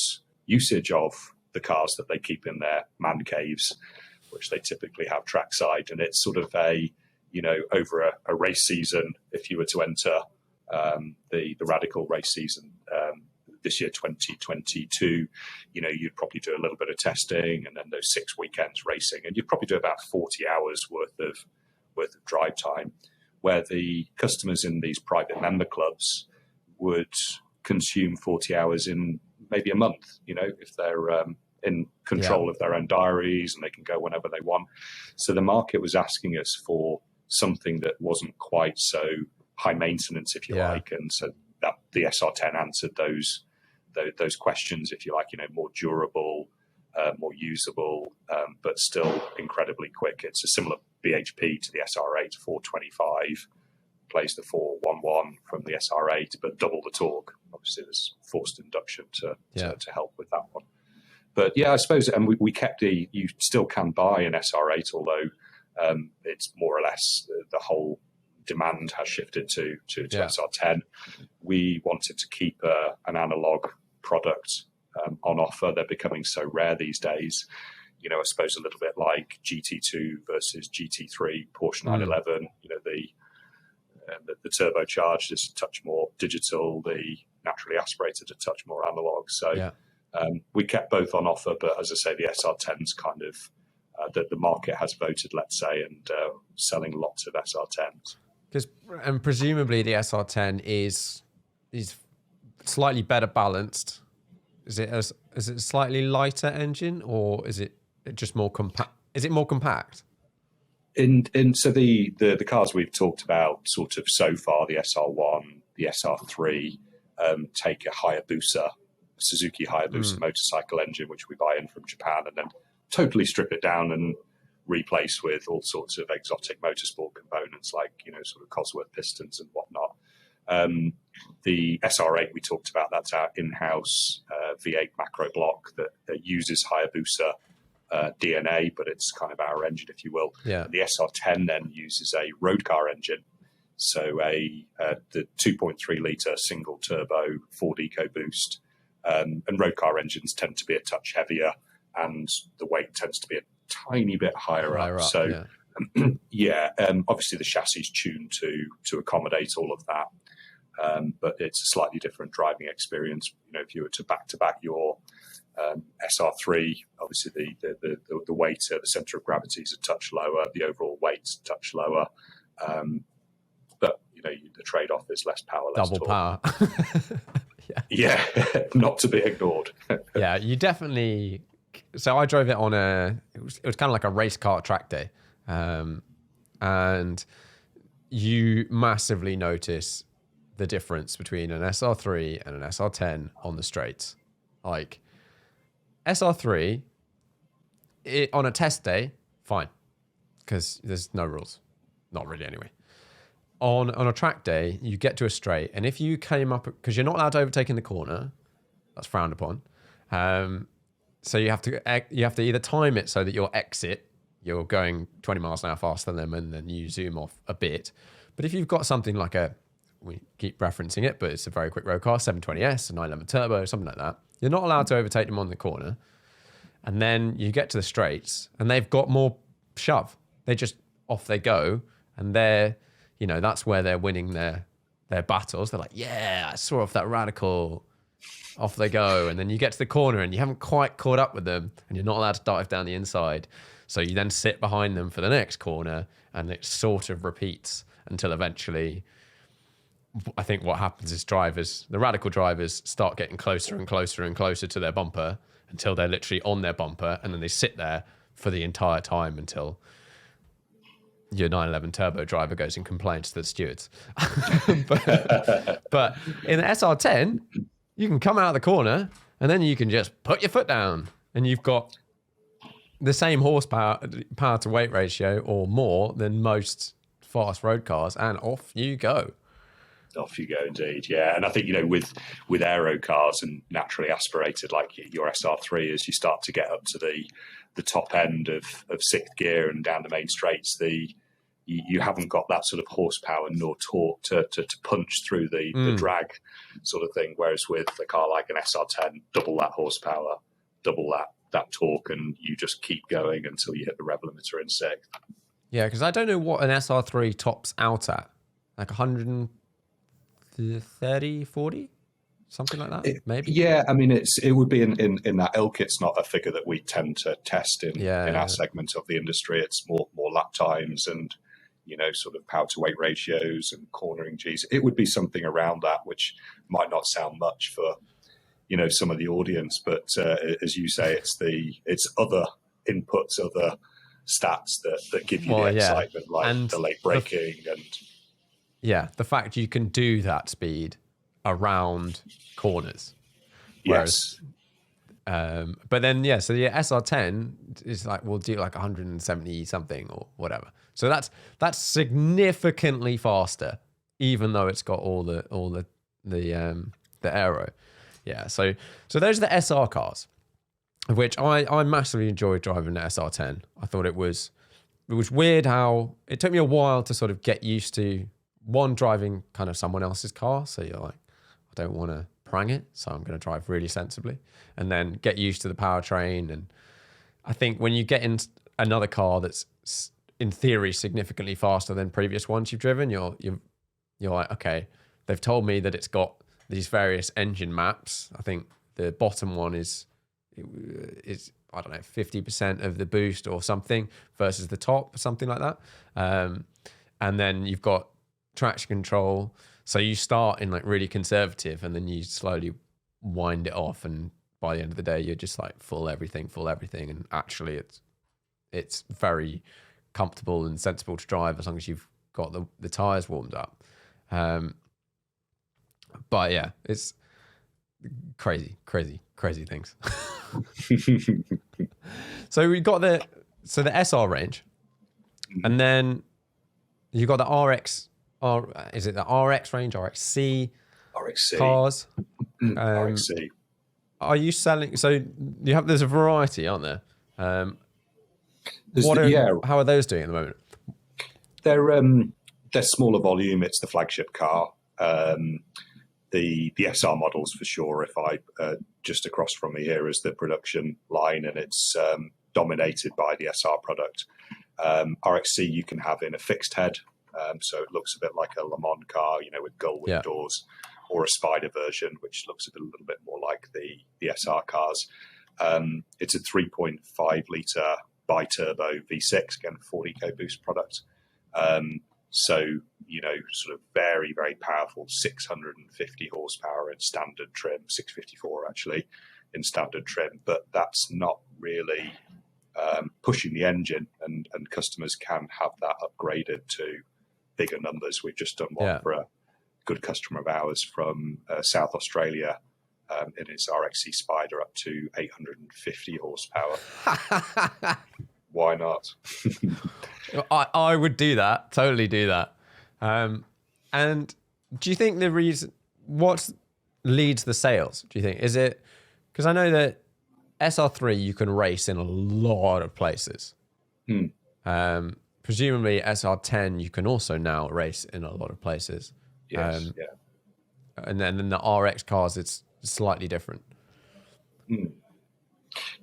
usage of the cars that they keep in their man caves, which they typically have trackside. And it's sort of you know, over a race season, if you were to enter the Radical race season this year, 2022, you know, you'd probably do a little bit of testing, and then those 6 weekends racing, and you'd probably do about 40 hours worth of drive time, where the customers in these private member clubs would consume 40 hours in maybe a month, you know, if they're in control of their own diaries and they can go whenever they want. So the market was asking us for something that wasn't quite so high maintenance, if you like. And so that the SR10 answered those questions, if you like, you know, more durable, more usable, but still incredibly quick. It's a similar BHP to the SR8, 425, plays the 411 from the SR8, but double the torque. Obviously, there's forced induction to help with that one. But I suppose, and we kept you still can buy an SR8, although it's more or less the whole demand has shifted to SR10. We wanted to keep an analog product on offer. They're becoming so rare these days. You know, I suppose a little bit like GT2 versus GT3, Porsche 911. You know, the turbocharged is a touch more digital, the naturally aspirated a touch more analog. So we kept both on offer, but as I say, the SR10's kind of that the market has voted, let's say, and selling lots of SR10s. And presumably the SR10 is slightly better balanced. Is it a slightly lighter engine, or is it just more compact? Is it more compact? So the cars we've talked about sort of so far, the SR1, the SR3, take a Suzuki Hayabusa motorcycle engine, which we buy in from Japan, and then totally strip it down and replace with all sorts of exotic motorsport components like, sort of Cosworth pistons and whatnot. The SR8 we talked about, that's our in-house V8 macro block that uses Hayabusa DNA, but it's kind of our engine, if you will. Yeah. The SR10 then uses a road car engine, so the 2.3 litre single turbo Ford EcoBoost, and road car engines tend to be a touch heavier, and the weight tends to be a tiny bit higher up. So obviously the chassis is tuned to accommodate all of that, but it's a slightly different driving experience. If you were to back your SR3, obviously the weight, the center of gravity is a touch lower, the overall weight's a touch lower, but the trade-off is less power, less double torque. Power. Yeah, not to be ignored. Yeah, you definitely. So I drove it on it was kind of like a race car track day, and you massively notice the difference between an SR3 and an SR10 on the straights. Like SR3, on a test day, fine, because there's no rules, not really anyway. On a track day, you get to a straight, and if you came up, because you're not allowed to overtake in the corner, that's frowned upon. So you have to either time it so that your exit, you're going 20 miles an hour faster than them, and then you zoom off a bit. But if you've got something like we keep referencing it, but it's a very quick road car, 720S, a 911 turbo, something like that, you're not allowed to overtake them on the corner. And then you get to the straights, and they've got more shove. They just, off they go, and that's where they're winning their battles. They're like, yeah, I saw off that Radical. Off they go. And then you get to the corner and you haven't quite caught up with them, and you're not allowed to dive down the inside. So you then sit behind them for the next corner, and it sort of repeats until eventually, I think what happens is the Radical drivers start getting closer and closer and closer to their bumper until they're literally on their bumper, and then they sit there for the entire time until your 911 turbo driver goes and complains to the stewards. but in the SR10, you can come out of the corner and then you can just put your foot down, and you've got the same horsepower power to weight ratio or more than most fast road cars, and off you go. Off you go, indeed. Yeah, and I think with aero cars and naturally aspirated like your SR3, as you start to get up to the top end of sixth gear and down the main straights, you haven't got that sort of horsepower nor torque to punch through the drag sort of thing. Whereas with a car like an SR10, double that horsepower, double that torque, and you just keep going until you hit the rev limiter in sixth. Yeah, because I don't know what an SR3 tops out at, like 130, 40? Something like that, maybe? Yeah, I mean, it would be in that ilk. It's not a figure that we tend to test in our segment of the industry. It's more lap times and, sort of power to weight ratios and cornering Gs. It would be something around that, which might not sound much for, some of the audience. But as you say, it's other inputs, other stats that give you the excitement, like and the late braking the fact you can do that speed around corners. Whereas, yes. But then, so the SR10 is like, we'll do like 170 something or whatever. So that's significantly faster, even though it's got all the aero. Yeah. So those are the SR cars, of which I massively enjoyed driving the SR10. I thought it was weird how it took me a while to sort of get used to driving kind of someone else's car. So you're like, I don't want to prang it, so I'm going to drive really sensibly, and then get used to the powertrain. And I think when you get in another car that's in theory significantly faster than previous ones you've driven, you're like, okay, they've told me that it's got these various engine maps. I think the bottom one is is, I don't know, 50% of the boost or something versus the top, something like that. And then you've got traction control. So you start in like really conservative, and then you slowly wind it off, and by the end of the day, you're just like full everything. And actually it's very comfortable and sensible to drive as long as you've got the tires warmed up. But yeah, it's crazy things. So we got the SR range, and then you got the is it the RX range, RXC cars? RXC. Are you selling? So there's a variety, aren't there? How are those doing at the moment? They're smaller volume. It's the flagship car. The SR models for sure. If I just across from me here is the production line, and it's dominated by the SR product. RXC you can have in a fixed head, so it looks a bit like a Le Mans car, with gull wing doors, or a Spider version, which looks a little bit more like the SR cars. It's a 3.5 litre bi-turbo V6, again 40k boost product. So, sort of very, very powerful 650 horsepower in standard trim, 654 actually in standard trim, but that's not really pushing the engine, and customers can have that upgraded to bigger numbers. We've just done one for a good customer of ours from South Australia in his RXC Spider up to 850 horsepower. Why not? I would do that, totally do that. And do you think the reason, what leads the sales? Do you think, is it, because I know that SR3 you can race in a lot of places. Presumably SR10 you can also now race in a lot of places. Yes, And then the RX cars, it's slightly different.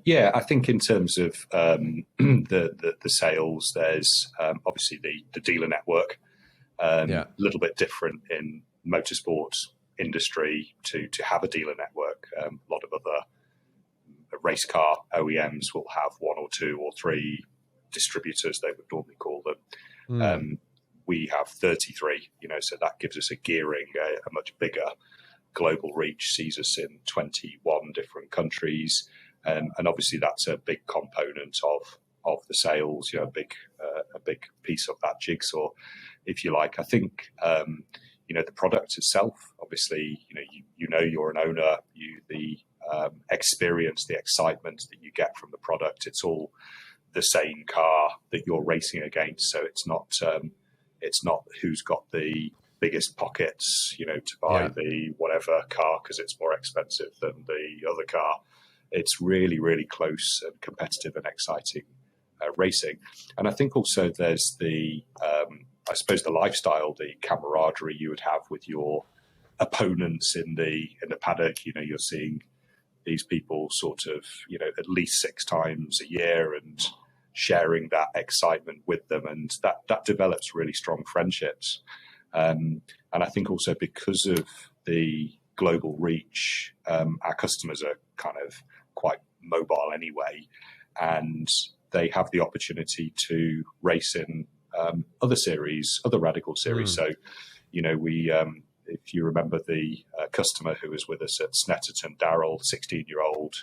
Yeah, I think in terms of the sales, there's obviously the dealer network. A little bit different in motorsports industry to have a dealer network. A lot of other race car OEMs will have one or two or three distributors, they would normally call them. We have 33, so that gives us a gearing, a much bigger global reach, sees us in 21 different countries. And obviously that's a big component of the sales, a big piece of that jigsaw, if you like. I think, the product itself, obviously, you're an owner, the experience, the excitement that you get from the product, it's all the same car that you're racing against. So it's not who's got the biggest pockets, to buy the whatever car because it's more expensive than the other car. It's really, really close and competitive and exciting racing. And I think also there's the lifestyle, the camaraderie you would have with your opponents in the paddock. You're seeing these people sort of, at least 6 times a year and sharing that excitement with them. And that develops really strong friendships. And I think also because of the global reach, our customers are kind of quite mobile anyway, and they have the opportunity to race in other Radical series. So, if you remember the customer who was with us at Snetterton, Darrell, 16-year-old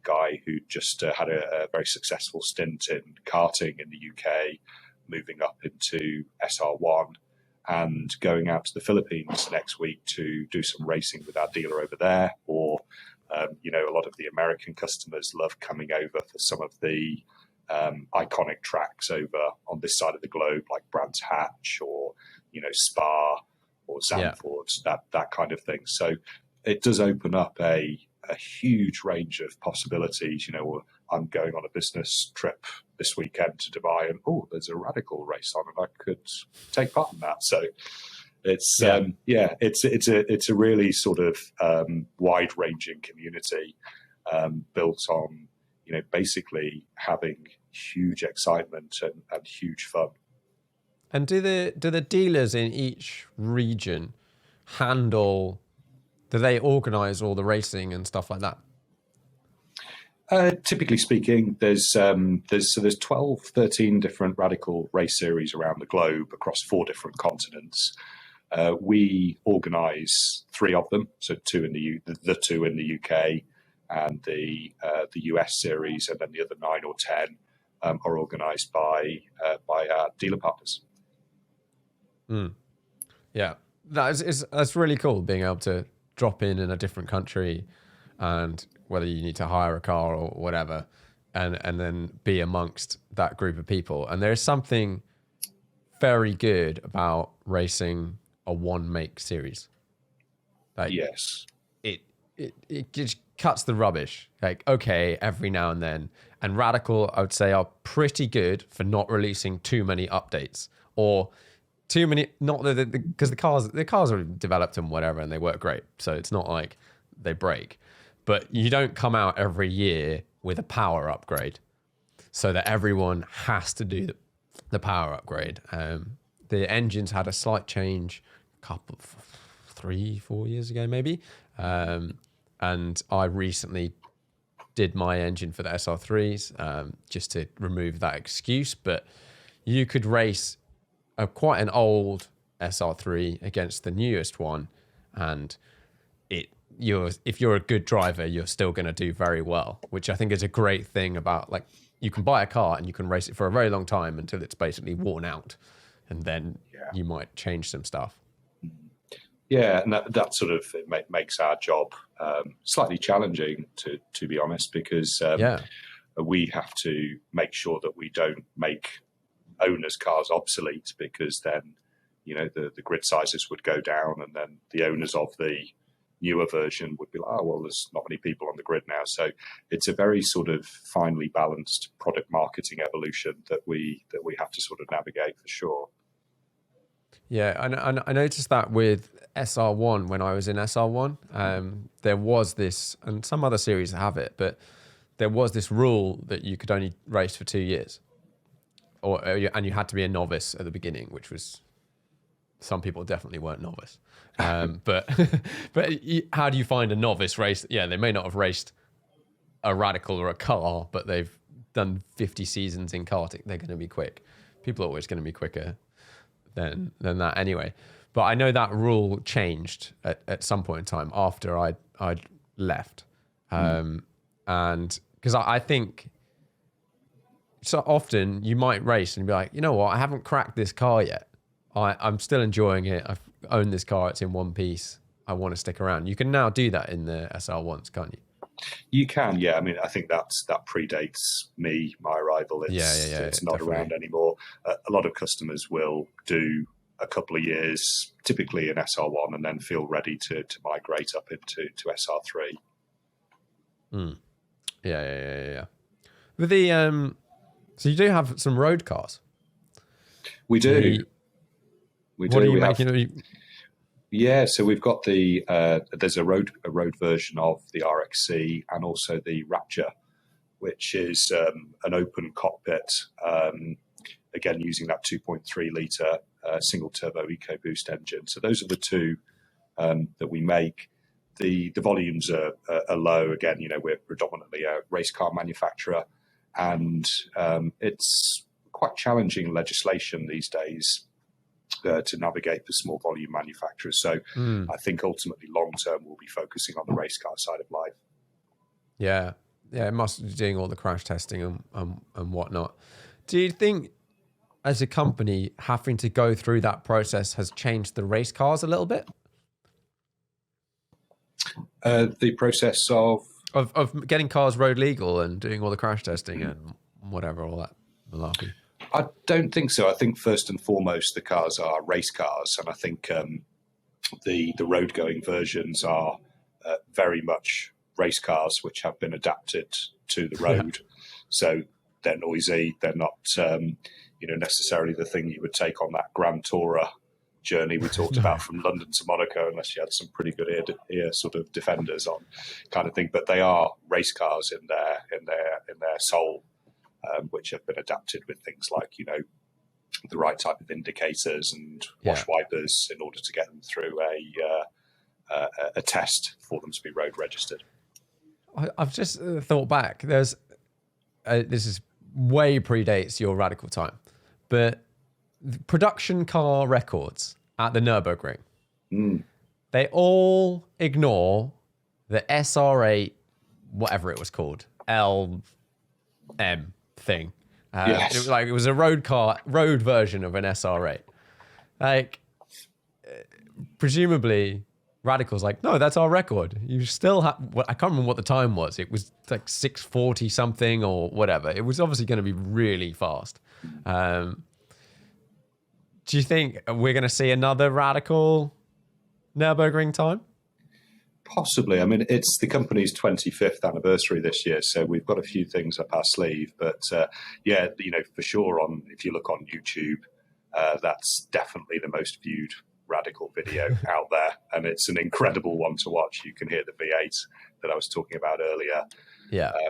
guy who just had a very successful stint in karting in the UK, moving up into SR1 and going out to the Philippines next week to do some racing with our dealer over there. Or, a lot of the American customers love coming over for some of the iconic tracks over on this side of the globe, like Brands Hatch or, Spa or Zandvoort, that kind of thing. So it does open up a huge range of possibilities. I'm going on a business trip this weekend to Dubai, and there's a Radical race on, and I could take part in that. So it's it's a really sort of wide-ranging community built on basically having huge excitement and huge fun. And do the dealers in each region do they organise all the racing and stuff like that? Typically speaking, there's 12, 13 different Radical race series around the globe across 4 different continents. We organise 3 of them, so the 2 in the UK and the US series, and then the other 9 or 10 are organised by our dealer partners. Yeah, that's really cool, being able to drop in a different country, and whether you need to hire a car or whatever, and then be amongst that group of people. And there's something very good about racing a one make series. Like, yes, it just cuts the rubbish. Like, okay, every now and then. And Radical, I would say, are pretty good for not releasing too many updates, or too many, not because the cars are developed and whatever, and they work great, so it's not like they break. But you don't come out every year with a power upgrade, so that everyone has to do the power upgrade. The engines had a slight change a couple, 3-4 years ago maybe, and I recently did my engine for the SR3s, just to remove that excuse. But you could race quite an old SR3 against the newest one, and if you're a good driver, you're still going to do very well, which I think is a great thing about, like, you can buy a car and you can race it for a very long time until it's basically worn out, and then you might change some stuff. Yeah, and that sort of makes our job slightly challenging, to be honest, because we have to make sure that we don't make owners' cars obsolete, because then, you know, the grid sizes would go down, and then the owners of the newer version would be like, oh, well, there's not many people on the grid now. So it's a very sort of finely balanced product marketing evolution that we have to sort of navigate, for sure. Yeah, and I noticed that with SR1, when I was in SR1, there was this, and some other series have it, but there was this rule that you could only race for 2 years, and you had to be a novice at the beginning, which was, some people definitely weren't novice. But how do you find a novice race? Yeah, they may not have raced a Radical or a car, but they've done 50 seasons in karting. They're going to be quick. People are always going to be quicker than that anyway. But I know that rule changed at some point in time after I'd left. And because I think so often you might race and be like, you know what, I haven't cracked this car yet. I'm still enjoying it. I've owned this car. It's in one piece. I want to stick around. You can now do that in the SR1s, can't you? You can, yeah. I mean, I think that predates my arrival. It's not definitely around anymore. A lot of customers will do a couple of years, typically in SR1, and then feel ready to migrate up into SR3. Yeah. With the so you do have some road cars. We do. What are you making? Yeah, so we've got there's a road version of the RXC, and also the Rapture, which is an open cockpit, again using that 2.3 litre single turbo EcoBoost engine. So those are the 2 that we make. The volumes are low. Again, you know, we're predominantly a race car manufacturer, and it's quite challenging legislation these days to navigate for small volume manufacturers. So I think ultimately long term we'll be focusing on the race car side of life. Yeah, it must be doing all the crash testing and whatnot. Do you think, as a company, having to go through that process has changed the race cars a little bit? The process of getting cars road legal and doing all the crash testing and whatever, all that malarkey. I don't think so. I think first and foremost the cars are race cars, and I think the road going versions are very much race cars which have been adapted to the road. So they're noisy. They're not necessarily the thing you would take on that Grand Tourer journey we talked about from London to Monaco, unless you had some pretty good ear sort of defenders on, kind of thing. But they are race cars in their soul, which have been adapted with things like, you know, the right type of indicators and wash wipers in order to get them through a test for them to be road registered. I've just thought back. There's this is way predates your Radical time, but the production car records at the Nürburgring, they all ignore the SR8, whatever it was called, LM thing. Yes. It was a road version of an SR8. Like, presumably, Radical's like, no, that's our record. You still have, I can't remember what the time was. It was like 6:40 something or whatever. It was obviously going to be really fast. Do you think we're going to see another Radical Nürburgring time? Possibly. I mean, it's the company's 25th anniversary this year, so we've got a few things up our sleeve. But yeah, for sure, if you look on YouTube, that's definitely the most viewed Radical video out there, and it's an incredible one to watch. You can hear the V8 that I was talking about earlier,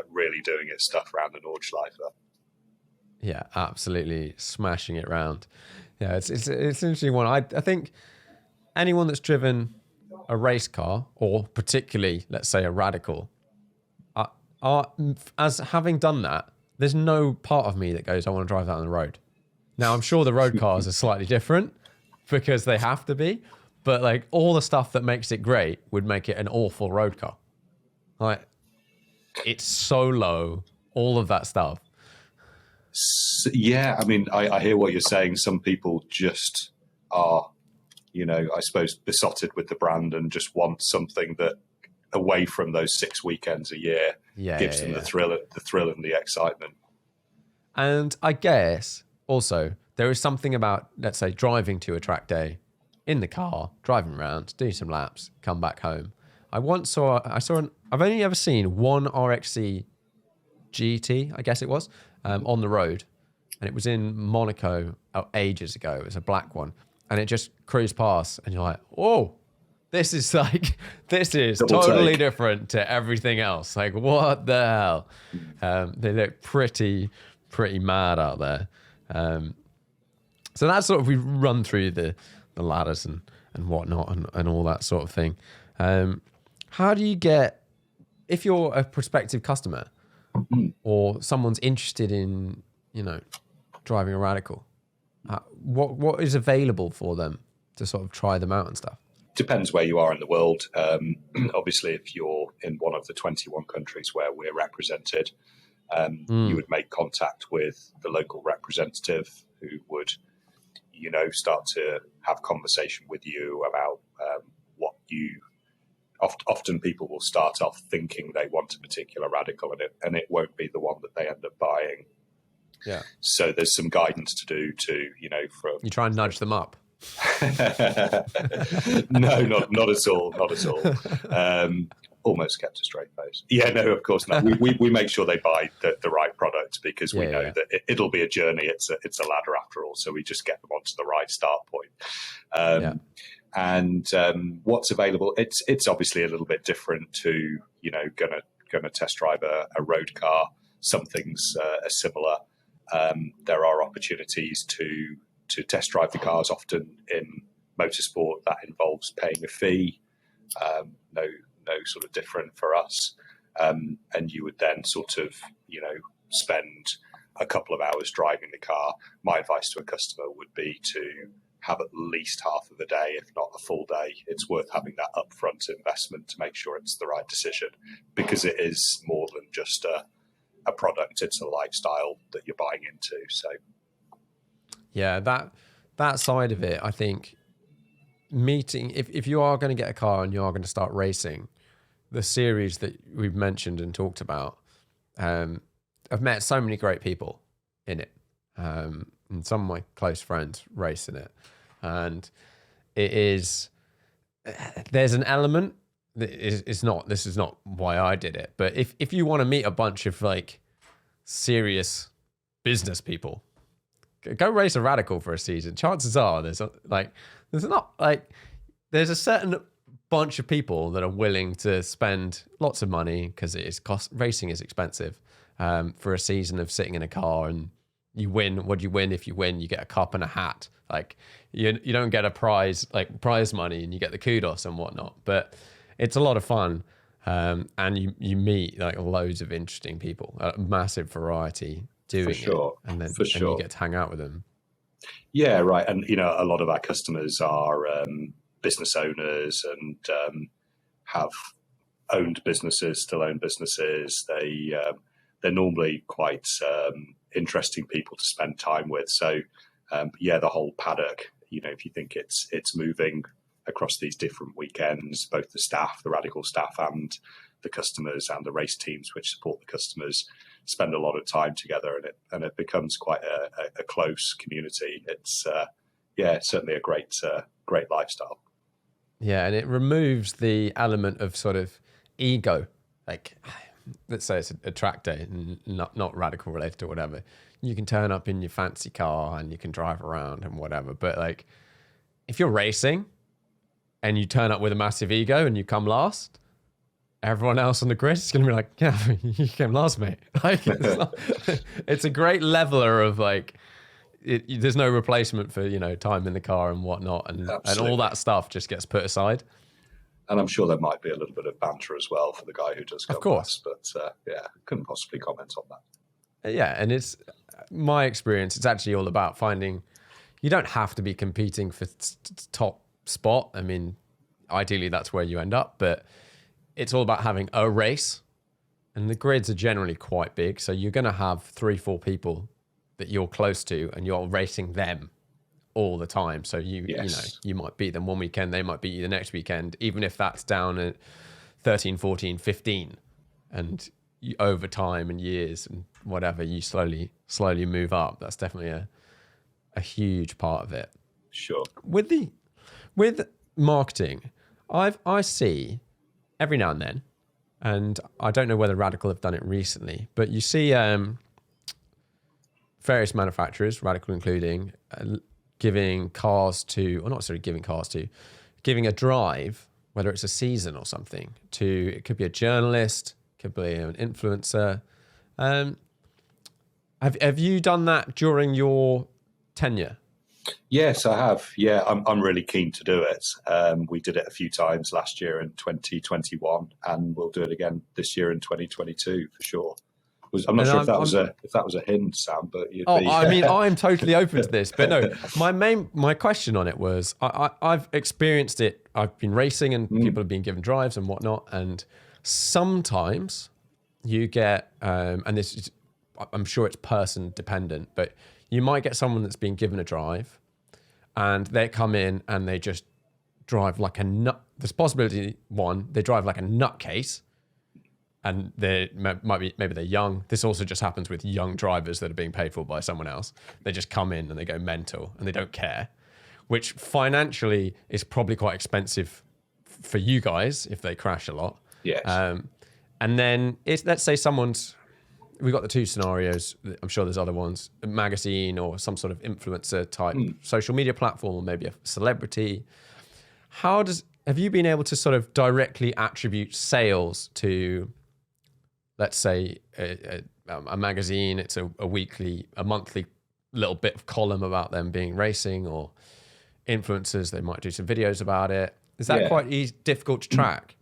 really doing its stuff around the Nordschleife. Yeah, absolutely smashing it round. Yeah, it's an interesting one. I think anyone that's driven a race car, or particularly, let's say, a Radical, as having done that, there's no part of me that goes, I want to drive that on the road. Now, I'm sure the road cars are slightly different, because they have to be, but like all the stuff that makes it great would make it an awful road car. Like, it's so low, all of that stuff. Yeah, I mean, I hear what you're saying. Some people just are, I suppose, besotted with the brand and just want something that, away from those 6 weekends a year, gives them the thrill and the excitement. And I guess also, there is something about, let's say, driving to a track day in the car, driving around, doing some laps, come back home. I've only ever seen one RXC GT, I guess it was, on the road. And it was in Monaco ages ago. It was a black one. And it just cruised past. And you're like, whoa, this is totally different to everything else. Like, what the hell? They look pretty mad out there. So that's sort of, we run through the ladders and whatnot and all that sort of thing. How do you get, if you're a prospective customer or someone's interested in, driving a Radical, what is available for them to sort of try them out and stuff? Depends where you are in the world. Obviously, if you're in one of the 21 countries where we're represented, you would make contact with the local representative who would, start to have conversation with you about what you. Often people will start off thinking they want a particular Radical, and it won't be the one that they end up buying. Yeah. So there's some guidance to do you try and nudge them up. No, not at all. Not at all. Almost kept a straight face. Yeah, no, of course not. We make sure they buy the right product, because we know that it'll be a journey. It's a ladder after all. So we just get them onto the right start point. And what's available? It's obviously a little bit different to gonna test drive a road car. Some things are similar. There are opportunities to test drive the cars. Often in motorsport, that involves paying a fee. No sort of different for us. And you would then sort of, spend a couple of hours driving the car. My advice to a customer would be to have at least half of a day, if not a full day. It's worth having that upfront investment to make sure it's the right decision, because it is more than just a product. It's a lifestyle that you're buying into. So, yeah, that side of it, I think, if you are going to get a car and you are going to start racing, the series that we've mentioned and talked about, I've met so many great people in it, and some of my close friends race in it, and there's an element that is not, this is not why I did it, but if you want to meet a bunch of like serious business people, go race a Radical for a season. Chances are there's a certain bunch of people that are willing to spend lots of money, because racing is expensive, for a season of sitting in a car, and you win. What do you win? If you win, you get a cup and a hat. Like, you don't get a prize, like prize money, and you get the kudos and whatnot, but it's a lot of fun. And you meet like loads of interesting people, a massive variety doing sure. it, and then For sure. you get to hang out with them. Yeah, right. And a lot of our customers are business owners and have owned businesses, still own businesses. They're normally quite interesting people to spend time with. So yeah, the whole paddock. If you think it's moving across these different weekends, both the staff, the Radical staff, and the customers and the race teams which support the customers spend a lot of time together, and it becomes quite a close community. It's certainly a great lifestyle. Yeah, and it removes the element of sort of ego. Like, let's say it's a track day, not Radical related or whatever. You can turn up in your fancy car and you can drive around and whatever. But like, if you're racing and you turn up with a massive ego and you come last, everyone else on the grid is going to be like, yeah, you came last, mate. Like, it's a great leveler of like, there's no replacement for, time in the car and whatnot. And all that stuff just gets put aside. And I'm sure there might be a little bit of banter as well for the guy who does come of course. Last, but yeah, couldn't possibly comment on that. Yeah, and it's my experience. It's actually all about finding. You don't have to be competing for top spot. I mean, ideally that's where you end up, but it's all about having a race, and the grids are generally quite big. So you're going to have 3-4 people that you're close to, and you're racing them all the time. So you might beat them one weekend, they might beat you the next weekend, even if that's down at 13, 14, 15, and over time and years and whatever, you slowly move up. That's definitely a huge part of it. Sure. With marketing, I see every now and then, and I don't know whether Radical have done it recently, but you see various manufacturers, Radical including, giving cars to, or not necessarily giving cars to, giving a drive, whether it's a season or something, to, it could be a journalist, could be an influencer. Have you done that during your tenure? Yes, I have. Yeah, I'm really keen to do it. We did it a few times last year in 2021, and we'll do it again this year in 2022 for sure. I'm not sure if that was a hint, Sam, but I mean, I'm totally open to this, but no. My question on it was, I've experienced it. I've been racing, and people have been given drives and whatnot, and sometimes you get, and this is, I'm sure it's person dependent, but you might get someone that's been given a drive, and they come in and they just drive like a nut. There's possibility they drive like a nutcase. And they maybe they're young. This also just happens with young drivers that are being paid for by someone else. They just come in and they go mental and they don't care, which financially is probably quite expensive for you guys if they crash a lot. Yes. And then let's say we've got the two scenarios. I'm sure there's other ones, a magazine or some sort of influencer type social media platform, or maybe a celebrity. Have you been able to sort of directly attribute sales to, let's say, a magazine? It's a monthly little bit of column about them being racing, or influencers, they might do some videos about it. Is that quite difficult to track?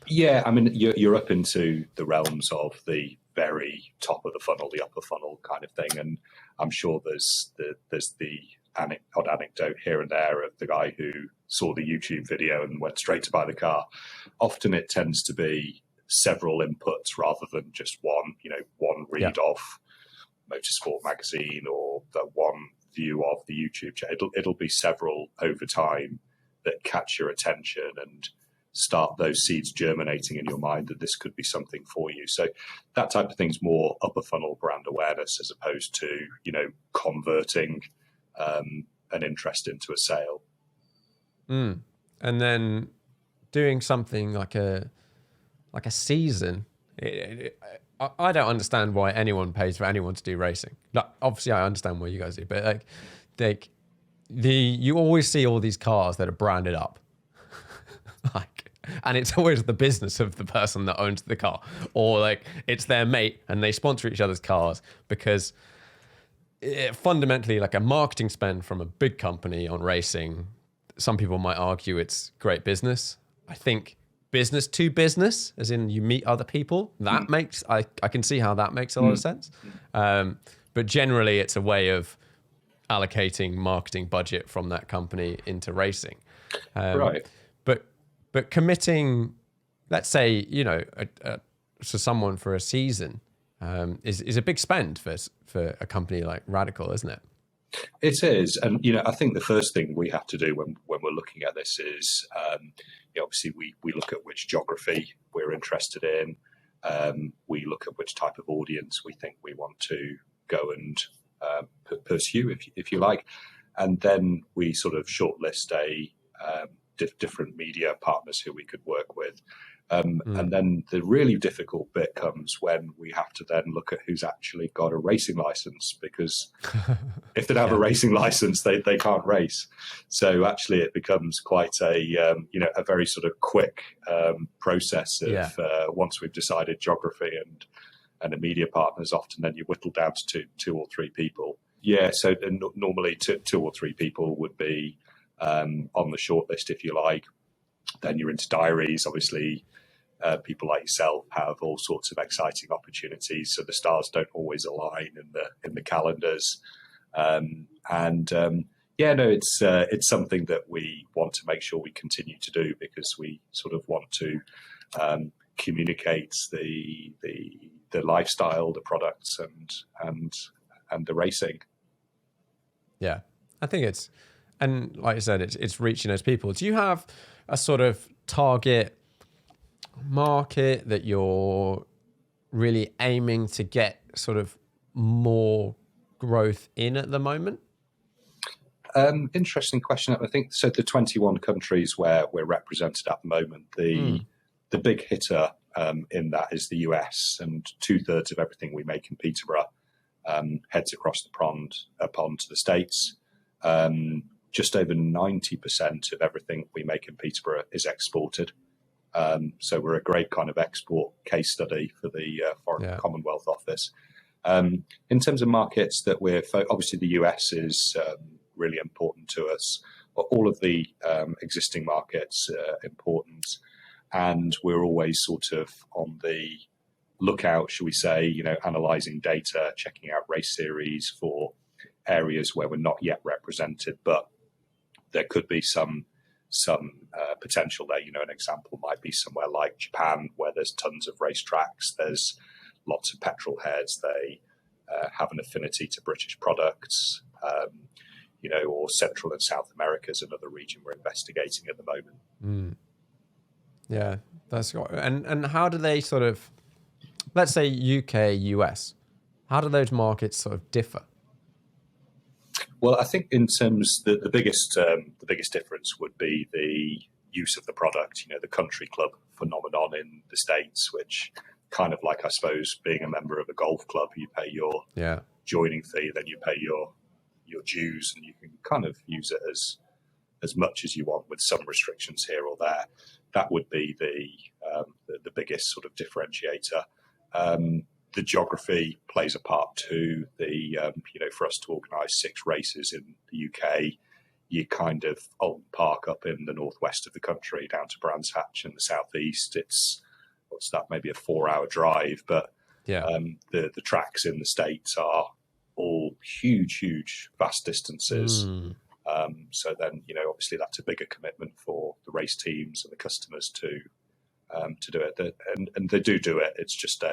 Yeah, I mean, you're up into the realms of the very top of the funnel, the upper funnel kind of thing, and I'm sure there's the odd anecdote here and there of the guy who saw the YouTube video and went straight to buy the car. Often it tends to be several inputs rather than just one read of Motorsport magazine or the one view of the YouTube channel. It'll be several over time that catch your attention and start those seeds germinating in your mind that this could be something for you. So that type of thing's more upper funnel brand awareness as opposed to, converting an interest into a sale. And then doing something like a season. I don't understand why anyone pays for anyone to do racing. Like, obviously, I understand what you guys do, but you always see all these cars that are branded up, and it's always the business of the person that owns the car, or it's their mate, and they sponsor each other's cars because fundamentally, like a marketing spend from a big company on racing. Some people might argue it's great business. I think business to business, as in you meet other people. That makes, I can see how that makes a lot of sense. But generally it's a way of allocating marketing budget from that company into racing. Right. But committing, let's say, you know, to someone for a season is a big spend for a company like Radical, isn't it? It is. And, you know, I think the first thing we have to do when we're looking at this is, you know, obviously we look at which geography we're interested in. We look at which type of audience we think we want to go and pursue, if you like. And then we sort of shortlist different media partners who we could work with. And then the really difficult bit comes when we have to then look at who's actually got a racing license, because if they don't have a racing license, they can't race. So actually it becomes quite a, you know, a very sort of quick process of once we've decided geography and the media partners, often then you whittle down to two or three people. Yeah, so normally two or three people would be on the shortlist, if you like. Then you're into diaries, obviously. People like yourself have all sorts of exciting opportunities, so the stars don't always align in the calendars. Yeah, no, it's something that we want to make sure we continue to do, because we sort of want to communicate the lifestyle, the products, and the racing. Yeah, I think it's, and like I said, it's reaching those people. Do you have a sort of target market that you're really aiming to get sort of more growth in at the moment? Interesting question. I think so. The 21 countries where we're represented at the moment, the big hitter in that is the US, and 2/3 of everything we make in Peterborough heads across the pond to the States. Just over 90% of everything we make in Peterborough is exported. So we're a great kind of export case study for the Foreign Commonwealth Office. In terms of markets that obviously the US is really important to us, but all of the existing markets are important, and we're always sort of on the lookout, shall we say, you know, analysing data, checking out race series for areas where we're not yet represented, but there could be some potential there. You know, an example might be somewhere like Japan, where there's tons of racetracks, there's lots of petrol heads, they have an affinity to British products, you know, or Central and South America is another region we're investigating at the moment. Yeah, that's and how do they sort of, let's say UK, US, how do those markets sort of differ? Well, I think in terms the biggest difference would be the use of the product. You know, the country club phenomenon in the States, which kind of like, I suppose, being a member of a golf club, you pay your joining fee, then you pay your dues, and you can kind of use it as much as you want with some restrictions here or there. That would be the biggest sort of differentiator. The geography plays a part too. You know, for us to organise 6 races in the UK, you kind of Alton Park up in the northwest of the country down to Brands Hatch in the southeast. What's that? Maybe a 4-hour drive, but the tracks in the States are all huge, vast distances. So then, you know, obviously that's a bigger commitment for the race teams and the customers to do it. And they do it. It's just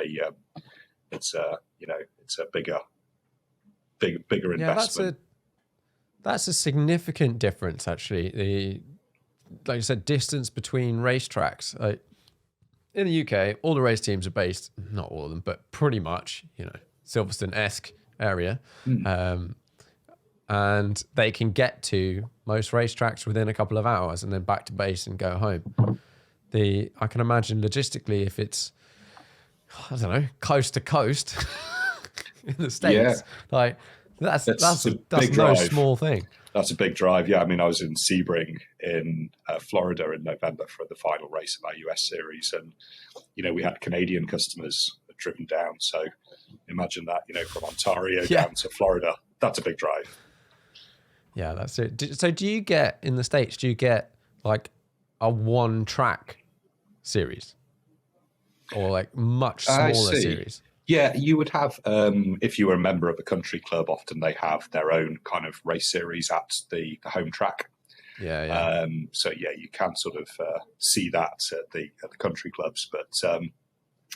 it's a bigger investment. That's a significant difference, actually. Like you said, distance between racetracks. In the UK, all the race teams are based, not all of them, but pretty much, you know, Silverstone-esque area. And they can get to most racetracks within a couple of hours and then back to base and go home. I can imagine logistically, if it's, I don't know, coast to coast in the States, like that's no small thing. That's a big drive. Yeah, I mean, I was in Sebring in Florida in November for the final race of our US series, and you know, we had Canadian customers driven down. So imagine that, you know, from Ontario down to Florida. That's a big drive. Yeah, that's it. So do you get, in the States, do you get like a one track series, or like much I smaller see. series? Yeah, you would have, if you were a member of a country club, often they have their own kind of race series at the home track. Yeah. So yeah, you can sort of see that at the country clubs, but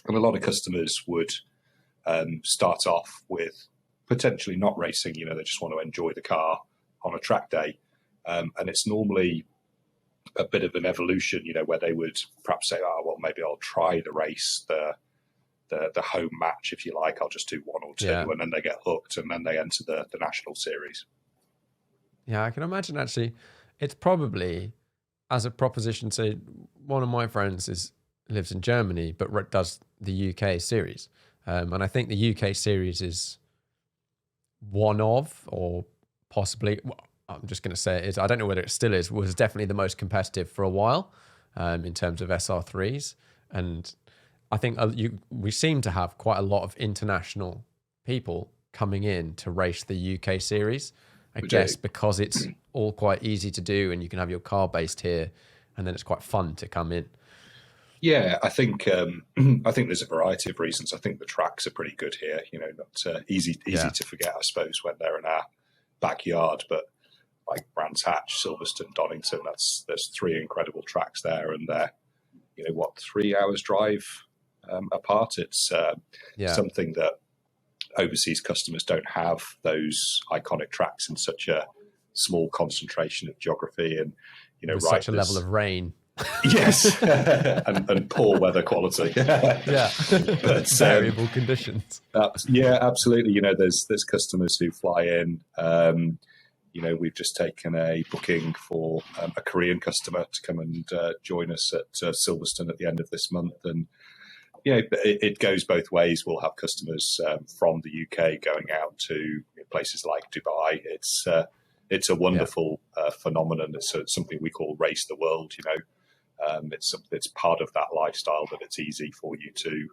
and a lot of customers would start off with potentially not racing. You know, they just want to enjoy the car on a track day, and it's normally a bit of an evolution. You know, where they would perhaps say, "Oh, well, maybe I'll try the race, the home match, if you like. I'll just do one or two," and then they get hooked, and then they enter the national series. Yeah, I can imagine actually. It's probably, as a proposition, say one of my friends lives in Germany but does the UK series, and I think the UK series is one of, or possibly, well, I'm just going to say it is, I don't know whether it still is, was definitely the most competitive for a while in terms of SR3s. And I think we seem to have quite a lot of international people coming in to race the UK series. I guess because it's all quite easy to do and you can have your car based here, and then it's quite fun to come in. Yeah, I think there's a variety of reasons. I think the tracks are pretty good here. You know, not easy to forget, I suppose, when they're in our backyard. But like Brands Hatch, Silverstone, Donington, there's three incredible tracks there, and they're 3 hours drive apart. It's something that overseas customers don't have, those iconic tracks in such a small concentration of geography, and with such a level of rain. Yes, and poor weather quality. But variable conditions. Yeah, absolutely. There's customers who fly in. We've just taken a booking for a Korean customer to come and join us at Silverstone at the end of this month, and it goes both ways. We'll have customers from the UK going out to places like Dubai. It's a wonderful phenomenon. It's something we call Race the World. It's part of that lifestyle, that it's easy for you to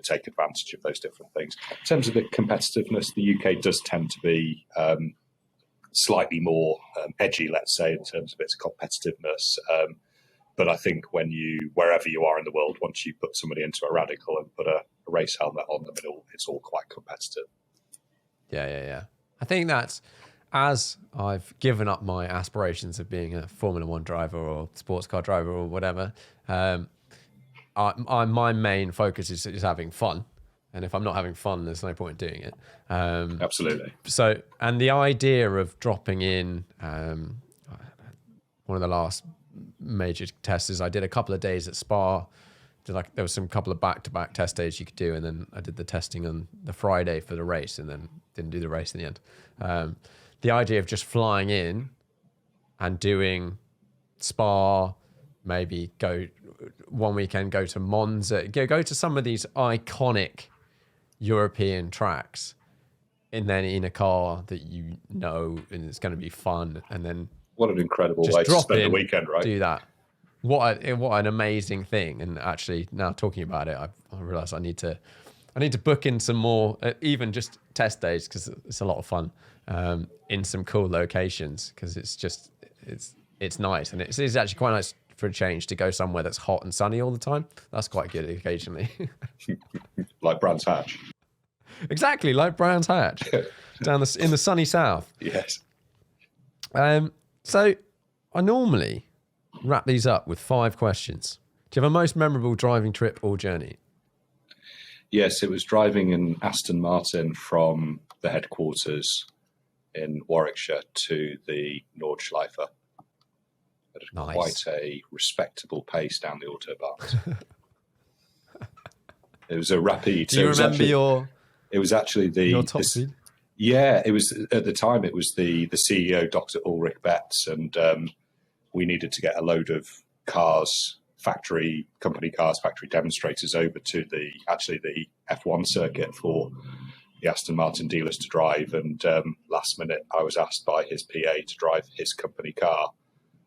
take advantage of those different things. In terms of the competitiveness, the UK does tend to be slightly more edgy, let's say, in terms of its competitiveness. But I think wherever you are in the world, once you put somebody into a Radical and put a race helmet on them, it's all quite competitive. Yeah. I think that's, as I've given up my aspirations of being a Formula One driver or sports car driver or whatever, my main focus is having fun. And if I'm not having fun, there's no point in doing it. Absolutely. So, and the idea of dropping in, one of the last major tests is I did a couple of days at Spa. There was some couple of back-to-back test days you could do, and then I did the testing on the Friday for the race, and then didn't do the race in the end. The idea of just flying in and doing Spa, maybe go one weekend, go to Monza, go to some of these iconic European tracks, and then in a car that and it's going to be fun, and then what an incredible way to spend the weekend, right? Do that. What an amazing thing. And actually, now talking about it, I realize I need to book in some more, even just test days, because it's a lot of fun in some cool locations, because it's nice, and it's actually quite nice for a change to go somewhere that's hot and sunny all the time. That's quite good occasionally. Like Brands Hatch. Exactly, like Brands Hatch in the sunny south. Yes. So I normally wrap these up with 5 questions. Do you have a most memorable driving trip or journey? Yes, it was driving an Aston Martin from the headquarters in Warwickshire to the Nordschleife at quite a respectable pace down the Autobahn. It was a rapide. Do you remember It was actually your top speed? Yeah, it was at the time. It was the CEO, Dr. Ulrich Betz, and we needed to get a load of cars, company cars, factory demonstrators over to the F1 circuit for the Aston Martin dealers to drive. And last minute, I was asked by his PA to drive his company car,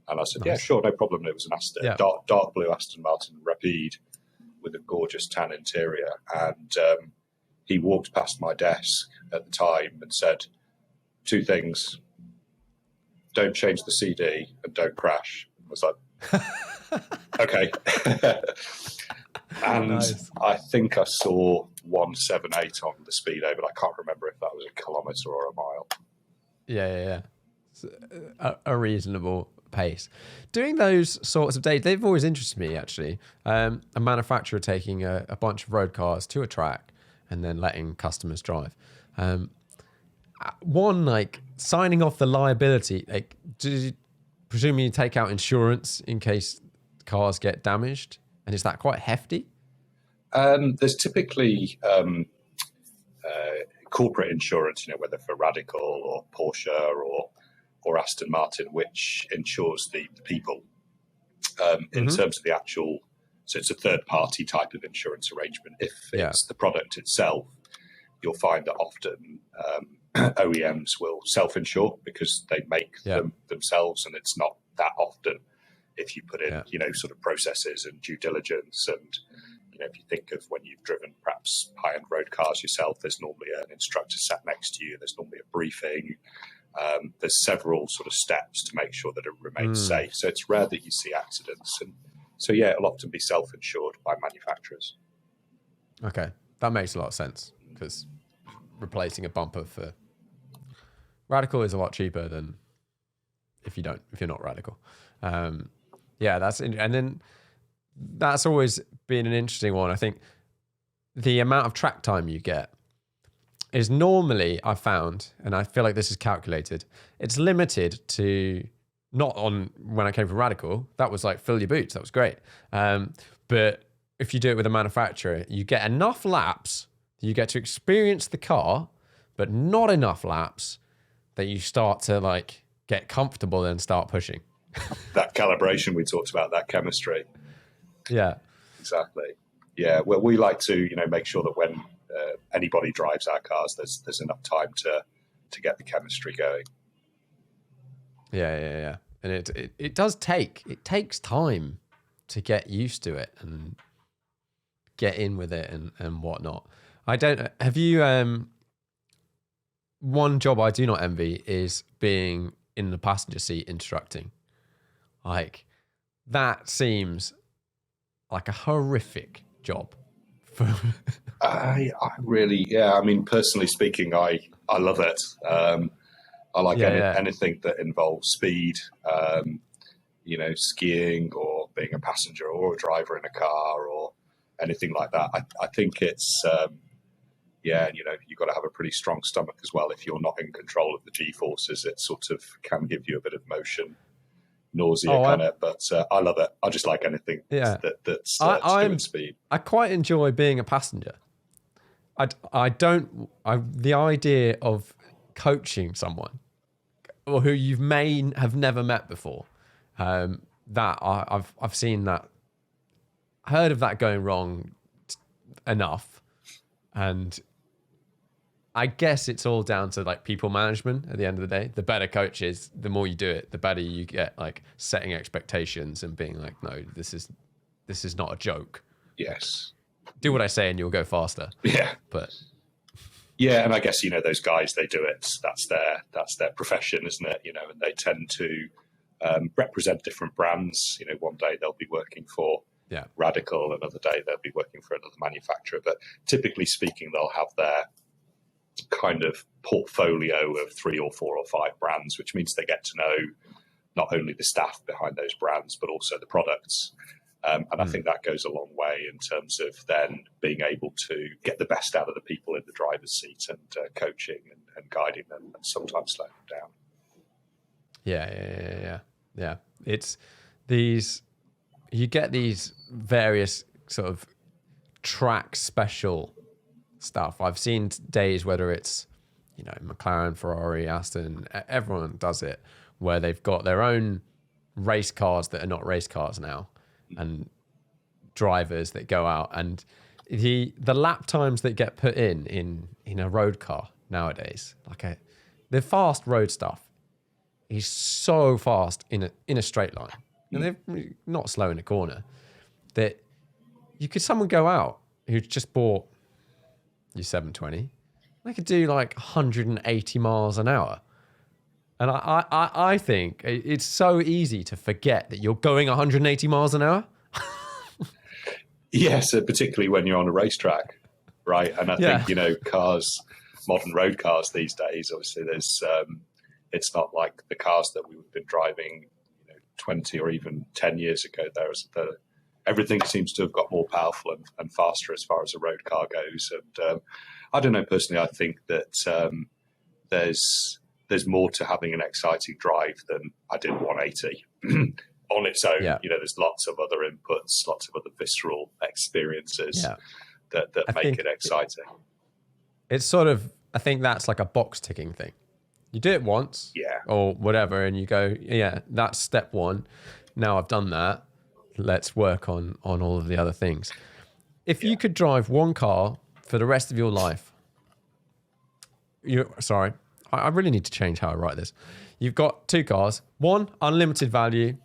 and I said, "Yeah, sure, no problem." It was an Aston, dark blue Aston Martin Rapide with a gorgeous tan interior, and he walked past my desk at the time and said 2 things: don't change the CD and don't crash. I was like, Okay. And Nice. I think I saw 178 on the speedo, but I can't remember if that was a kilometre or a mile. Yeah. It's a reasonable pace. Doing those sorts of days, they've always interested me, actually. A manufacturer taking a bunch of road cars to a track and then letting customers drive. One, like signing off the liability, like, presumably you take out insurance in case cars get damaged, and is that quite hefty? There's typically corporate insurance, whether for Radical or Porsche or Aston Martin, which insures the people. In terms of the actual, so it's a third-party type of insurance arrangement. If it's the product itself, you'll find that often OEMs will self-insure because they make them themselves, and it's not that often if you put in, sort of processes and due diligence. And, if you think of when you've driven perhaps high-end road cars yourself, there's normally an instructor sat next to you. There's normally a briefing. There's several sort of steps to make sure that it remains safe. So it's rare that you see accidents. And so, it'll often be self-insured by manufacturers. Okay. That makes a lot of sense, because replacing a bumper for Radical is a lot cheaper than if you're not Radical. And then that's always been an interesting one. I think the amount of track time you get is normally, I found, and I feel like this is calculated, it's limited to, not on when I came from Radical, that was like fill your boots, that was great. But if you do it with a manufacturer, you get enough laps, you get to experience the car, but not enough laps that you start to like get comfortable and start pushing. That calibration we talked about, that chemistry. Yeah. Exactly. Yeah. Well, we like to, make sure that when anybody drives our cars, there's enough time to get the chemistry going. Yeah. And it takes time to get used to it and get in with it and whatnot. Have you, one job I do not envy is being in the passenger seat instructing. Like, that seems like a horrific job. I really, I mean, personally speaking, I love it. I like anything that involves speed, skiing or being a passenger or a driver in a car or anything like that. I think it's, you've got to have a pretty strong stomach as well. If you're not in control of the G-forces, it sort of can give you a bit of motion nausea but I love it. I just like anything that's to do with speed. I quite enjoy being a passenger. The idea of coaching someone or who you may have never met before, that I've seen that, heard of that going wrong enough, and I guess it's all down to like people management at the end of the day. The better coaches, the more you do it, the better you get, like setting expectations and being like, no, this is not a joke. Yes. Do what I say and you'll go faster. Yeah. But yeah, and I guess, those guys, they do it. That's their profession, isn't it? And they tend to represent different brands. One day they'll be working for Radical, another day they'll be working for another manufacturer. But typically speaking, they'll have their kind of portfolio of 3 or 4 or 5 brands, which means they get to know not only the staff behind those brands, but also the products. And I think that goes a long way in terms of then being able to get the best out of the people in the driver's seat and coaching and guiding them and sometimes slowing them down. Yeah. It's you get these various sort of track special stuff. I've seen days, whether it's, McLaren, Ferrari, Aston, everyone does it, where they've got their own race cars that are not race cars now, and drivers that go out, and the lap times that get put in a road car nowadays, the fast road stuff is so fast in a straight line, and they're not slow in a corner, that someone go out who just bought your 720, they could do like 180 miles an hour And I think it's so easy to forget that you're going 180 miles an hour. Yes, particularly when you're on a racetrack, right? And I think, you know, cars, modern road cars these days, obviously there's, it's not like the cars that we've been driving, you know, 20 or even 10 years ago. Everything seems to have got more powerful and faster as far as a road car goes. And I don't know, personally, I think that there's more to having an exciting drive than I did 180 on its own. Yeah. You know, there's lots of other inputs, lots of other visceral experiences that make it exciting. It's sort of, I think that's like a box ticking thing. You do it once, or whatever, and you go, yeah, that's step one. Now I've done that. Let's work on all of the other things. If you could drive one car for the rest of your life, I really need to change how I write this. You've got two cars, one unlimited value,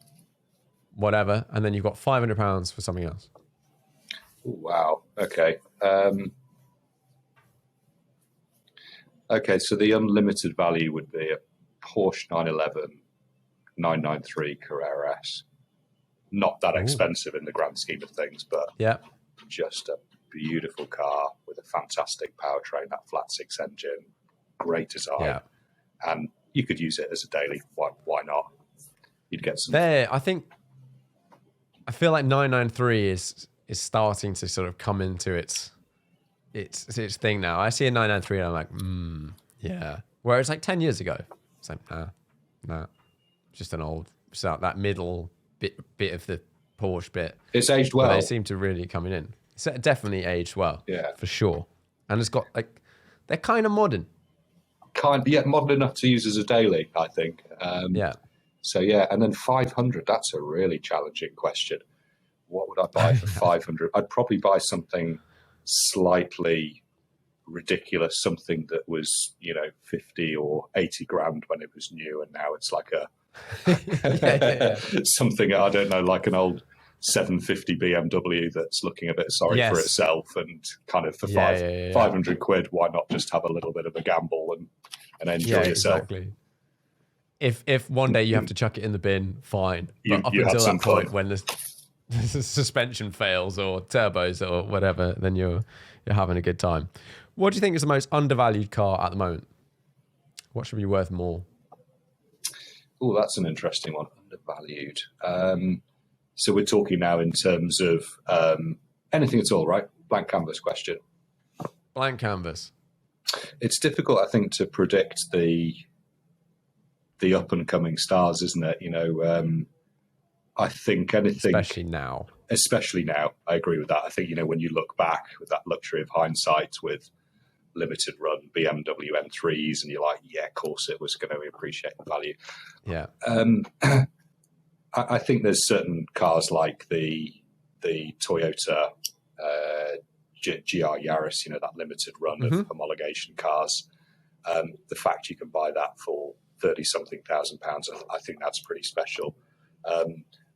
whatever, and then you've got £500 for something else. Wow. Okay. Okay, so the unlimited value would be a Porsche 911 993 Carrera S. Not that expensive in the grand scheme of things, but just a beautiful car with a fantastic powertrain, that flat six engine, great design, and you could use it as a daily. Why not? You'd get some. I feel like 993 is starting to sort of come into its thing now. I see a 993 and I'm like, yeah. Whereas like 10 years ago, it's like, nah, just an old, so that middle bit of the Porsche bit. It's aged well. But they seem to really coming in. It's definitely aged well, for sure. And it's got like, they're kind of modern. Modern enough to use as a daily, I think. So and then 500. That's a really challenging question. What would I buy for 500? I'd probably buy something slightly ridiculous, something that was, 50 or 80 grand when it was new, and now it's like a something, I don't know, like an old 750 BMW that's looking a bit sorry for itself, and kind of for 500 quid, why not just have a little bit of a gamble and enjoy yourself? Exactly. If one day you have to chuck it in the bin, fine. But up until that point when the suspension fails or turbos or whatever, then you're having a good time. What do you think is the most undervalued car at the moment? What should be worth more? Oh, that's an interesting one. Undervalued. So we're talking now in terms of anything at all, right? Blank canvas question. Blank canvas. It's difficult, I think, to predict the up and coming stars, isn't it? I think anything, especially now, I agree with that. I think, when you look back with that luxury of hindsight with limited run BMW M3s, and you're like, yeah, of course it was going to appreciate in value. Yeah. I think there's certain cars like the Toyota GR Yaris, that limited run of homologation cars. The fact you can buy that for 30-something thousand pounds, I think that's pretty special.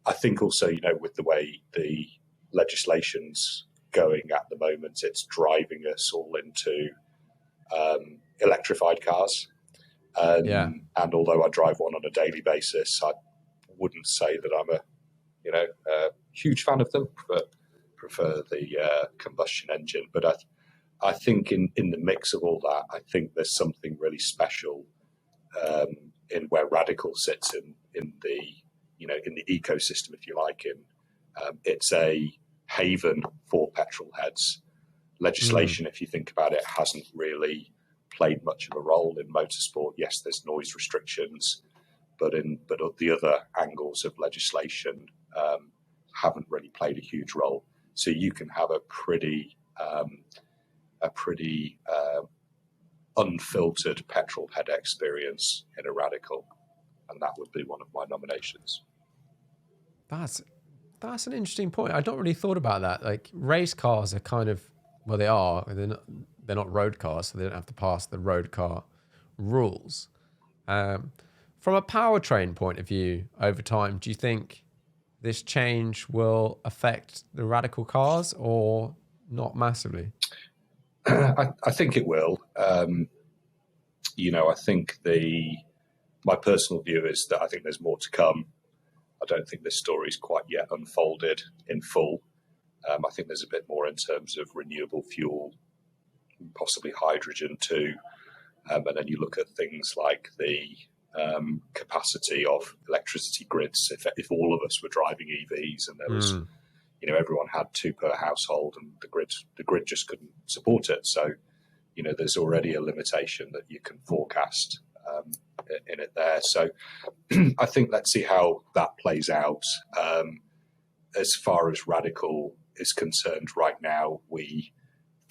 I think also, with the way the legislation's going at the moment, it's driving us all into electrified cars. And although I drive one on a daily basis, I wouldn't say that I'm a huge fan of them. Prefer the combustion engine. But I think in the mix of all that, I think there's something really special in where Radical sits in the in the ecosystem, if you like. It's a haven for petrol heads. Legislation, if you think about it, hasn't really played much of a role in motorsport. Yes, there's noise restrictions, but the other angles of legislation haven't really played a huge role. So you can have a pretty unfiltered petrol head experience in a Radical, and that would be one of my nominations. That's an interesting point. I don't really thought about that. Like, race cars are kind of, well, they are. They're not road cars, so they don't have to pass the road car rules. From a powertrain point of view, over time, do you think this change will affect the Radical cars or not massively? I think it will. I think my personal view is that I think there's more to come. I don't think this story's quite yet unfolded in full. I think there's a bit more in terms of renewable fuel, possibly hydrogen too. And then you look at things like the capacity of electricity grids. If all of us were driving EVs and there was, everyone had 2 per household, and the grid just couldn't support it. So, there's already a limitation that you can forecast in it there. So I think let's see how that plays out. As far as Radical is concerned right now, we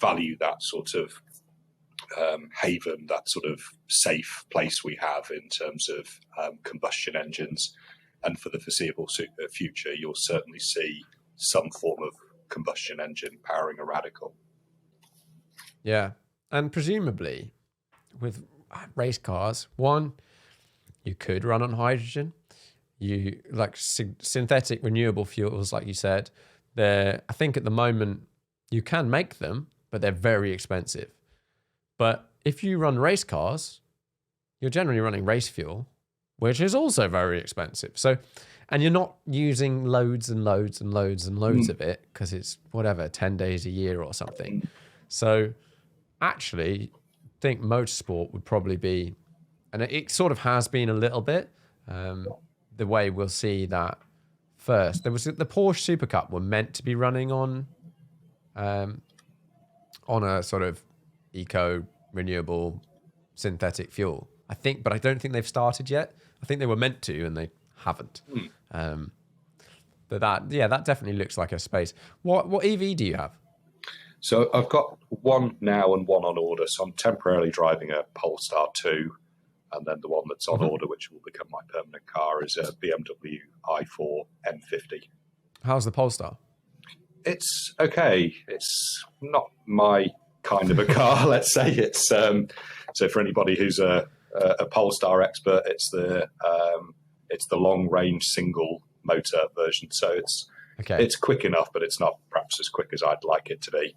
value that sort of haven, that sort of safe place we have in terms of combustion engines. And for the foreseeable future, you'll certainly see some form of combustion engine powering a Radical. Yeah. And presumably with race cars, one, you could run on hydrogen. You like synthetic renewable fuels, like you said. I think at the moment you can make them, but they're very expensive. But if you run race cars, you're generally running race fuel, which is also very expensive. So, and you're not using loads and loads and loads and loads of it because it's 10 days a year or something. So actually, I think motorsport would probably be, and it sort of has been a little bit, the way we'll see that first. There was the Porsche Super Cup were meant to be running on a sort of eco renewable synthetic fuel, I think, but I don't think they've started yet. I think they were meant to and they haven't. But that definitely looks like a space. What EV do you have? So I've got one now and one on order. So I'm temporarily driving a Polestar 2, and then the one that's on order, which will become my permanent car, is a BMW i4 M50. How's the Polestar? It's okay. It's not my kind of a car, let's say. It's so for anybody who's a Polestar expert, it's the long range single motor version. So it's quick enough, but it's not perhaps as quick as I'd like it to be.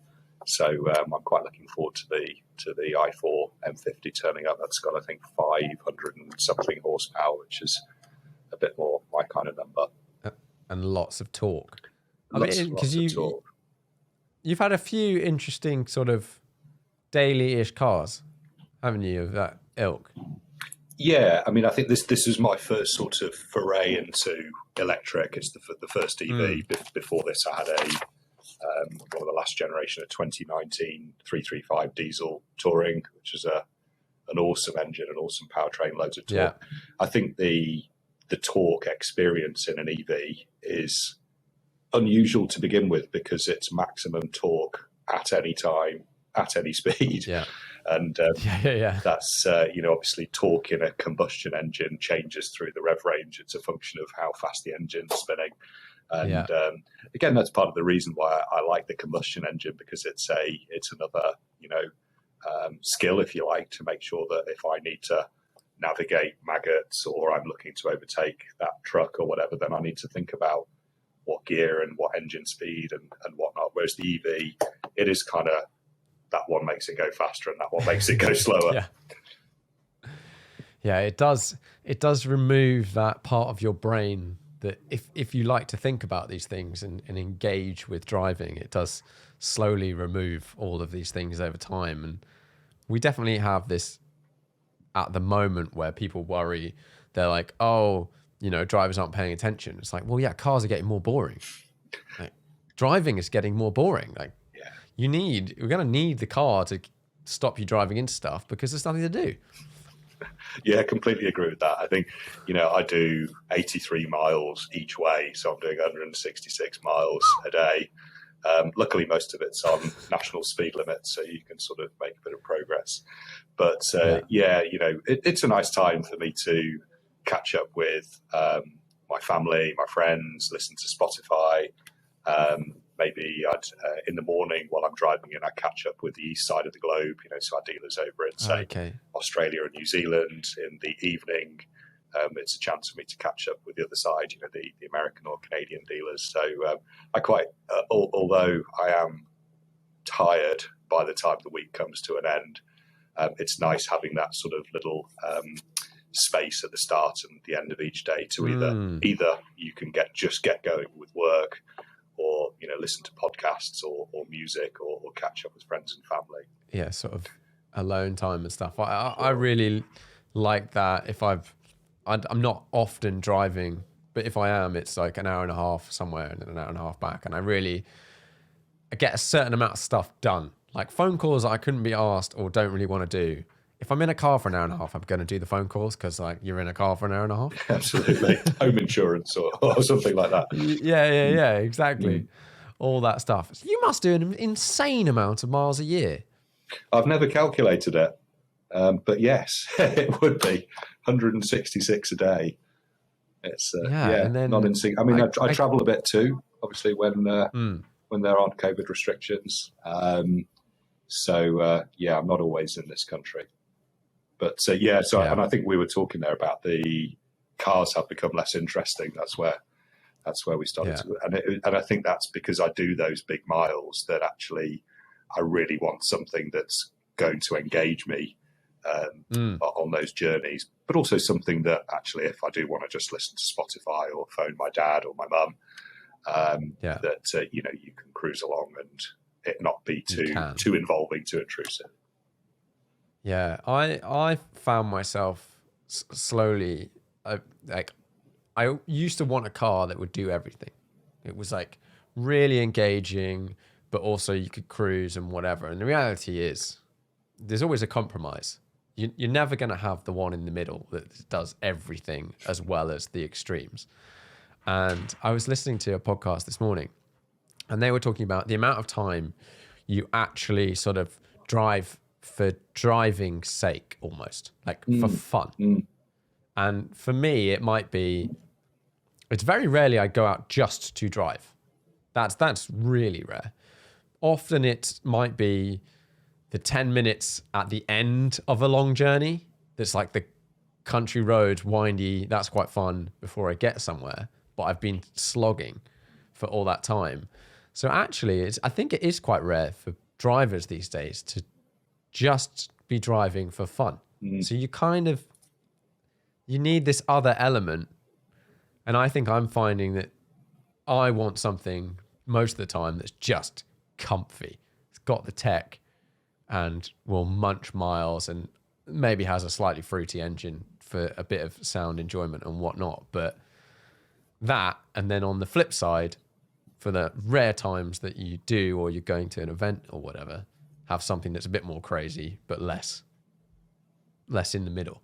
So I'm quite looking forward to the i4 M50 turning up. That's got, I think, 500 and something horsepower, which is a bit more my kind of number. And lots of torque. Lots of torque. You've had a few interesting sort of daily-ish cars, haven't you, of that ilk? Yeah, I mean, I think this is my first sort of foray into electric. It's the first EV. Before this, I had one of the last generation, a 2019 335 diesel Touring, which is an awesome engine, an awesome powertrain, loads of torque. Yeah. I think the torque experience in an EV is unusual to begin with because it's maximum torque at any time, at any speed. Yeah. And that's, obviously torque in a combustion engine changes through the rev range. It's a function of how fast the engine's spinning. And again, that's part of the reason why I like the combustion engine, because it's another, skill, if you like, to make sure that if I need to navigate maggots or I'm looking to overtake that truck or whatever, then I need to think about what gear and what engine speed and whatnot. Whereas the EV, it is kind of, that one makes it go faster and that one makes it go slower. Yeah, it does remove that part of your brain that if you like to think about these things and engage with driving, it does slowly remove all of these things over time. And we definitely have this at the moment where people worry, they're like, oh, drivers aren't paying attention. It's like, well, yeah, cars are getting more boring. Like, driving is getting more boring. Like, we're going to need the car to stop you driving into stuff because there's nothing to do. Yeah, completely agree with that. I think, I do 83 miles each way, so I'm doing 166 miles a day. Luckily, most of it's on national speed limits, so you can sort of make a bit of progress. But it's a nice time for me to catch up with my family, my friends, listen to Spotify. Maybe in the morning while I'm driving in, I catch up with the east side of the globe, so our dealers over in, say, Australia and New Zealand. In the evening, it's a chance for me to catch up with the other side, the American or Canadian dealers. So although I am tired by the time the week comes to an end, it's nice having that sort of little space at the start and the end of each day to either you can get going with work, or listen to podcasts or music, or catch up with friends and family. Yeah, sort of alone time and stuff. I really like that. If I'm not often driving, but if I am, it's like an hour and a half somewhere and then an hour and a half back, and I get a certain amount of stuff done. Like phone calls I couldn't be asked or don't really want to do. If I'm in a car for an hour and a half, I'm going to do the phone calls because like you're in a car for an hour and a half. Absolutely. Home insurance or something like that. Yeah, exactly. All that stuff. You must do an insane amount of miles a year. I've never calculated it, but yes, it would be 166 a day. It's and then not insane. I mean, I travel a bit too, obviously when there aren't COVID restrictions. I'm not always in this country. But and I think we were talking there about the cars have become less interesting. That's where we started to, and I think that's because I do those big miles that actually I really want something that's going to engage me on those journeys, but also something that actually, if I do want to just listen to Spotify or phone my dad or my mum, that you can cruise along and it not be too involving, too intrusive. Yeah, I found myself slowly, I used to want a car that would do everything. It was like really engaging, but also you could cruise and whatever. And the reality is there's always a compromise. You're never going to have the one in the middle that does everything as well as the extremes. And I was listening to a podcast this morning and they were talking about the amount of time you actually sort of drive for driving's sake, almost like for fun. And for me, it's very rarely I go out just to drive. That's really rare. Often it might be the 10 minutes at the end of a long journey. That's like the country road, windy. That's quite fun before I get somewhere. But I've been slogging for all that time. So actually, I think it is quite rare for drivers these days to just be driving for fun. So you need this other element. And I think I'm finding that I want something most of the time that's just comfy. It's got the tech and will munch miles and maybe has a slightly fruity engine for a bit of sound enjoyment and whatnot. But that, and then on the flip side, for the rare times that you do or you're going to an event or whatever, have something that's a bit more crazy but less in the middle.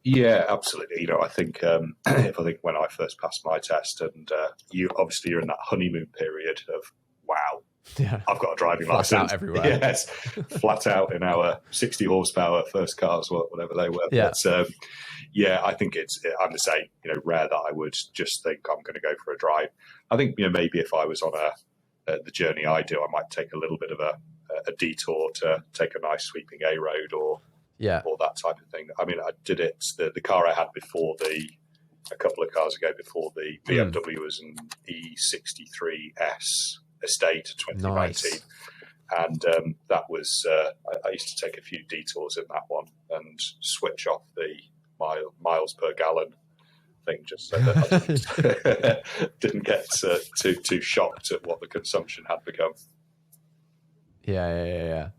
Yeah, absolutely. I think when I first passed my test, and you're in that honeymoon period of wow, I've got a driving license. Flat out everywhere. Yes, flat out in our 60 horsepower first cars, whatever they were. Yeah. But, I think I'm the same. Rare that I would just think I'm going to go for a drive. I think maybe if I was on the journey I do, I might take a little bit of a detour to take a nice sweeping A road or that type of thing. I mean, I did it. The car I had a couple of cars ago before the BMW was an E63S Estate 2019. Nice. And that was, I used to take a few detours in that one and switch off the miles per gallon thing just so that I didn't get too shocked at what the consumption had become. Yeah.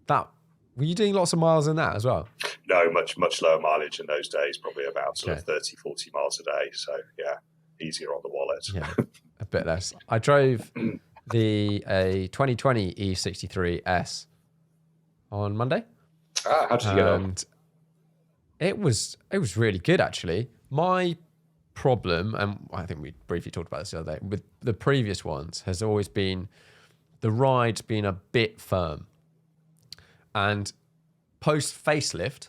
Were you doing lots of miles in that as well? No, much lower mileage in those days, probably about sort of 30, 40 miles a day. So, easier on the wallet. Yeah, a bit less. I drove a 2020 E63S on Monday. How did you get on? It was really good, actually. My problem, and I think we briefly talked about this the other day, with the previous ones has always been the ride's been a bit firm. And post facelift,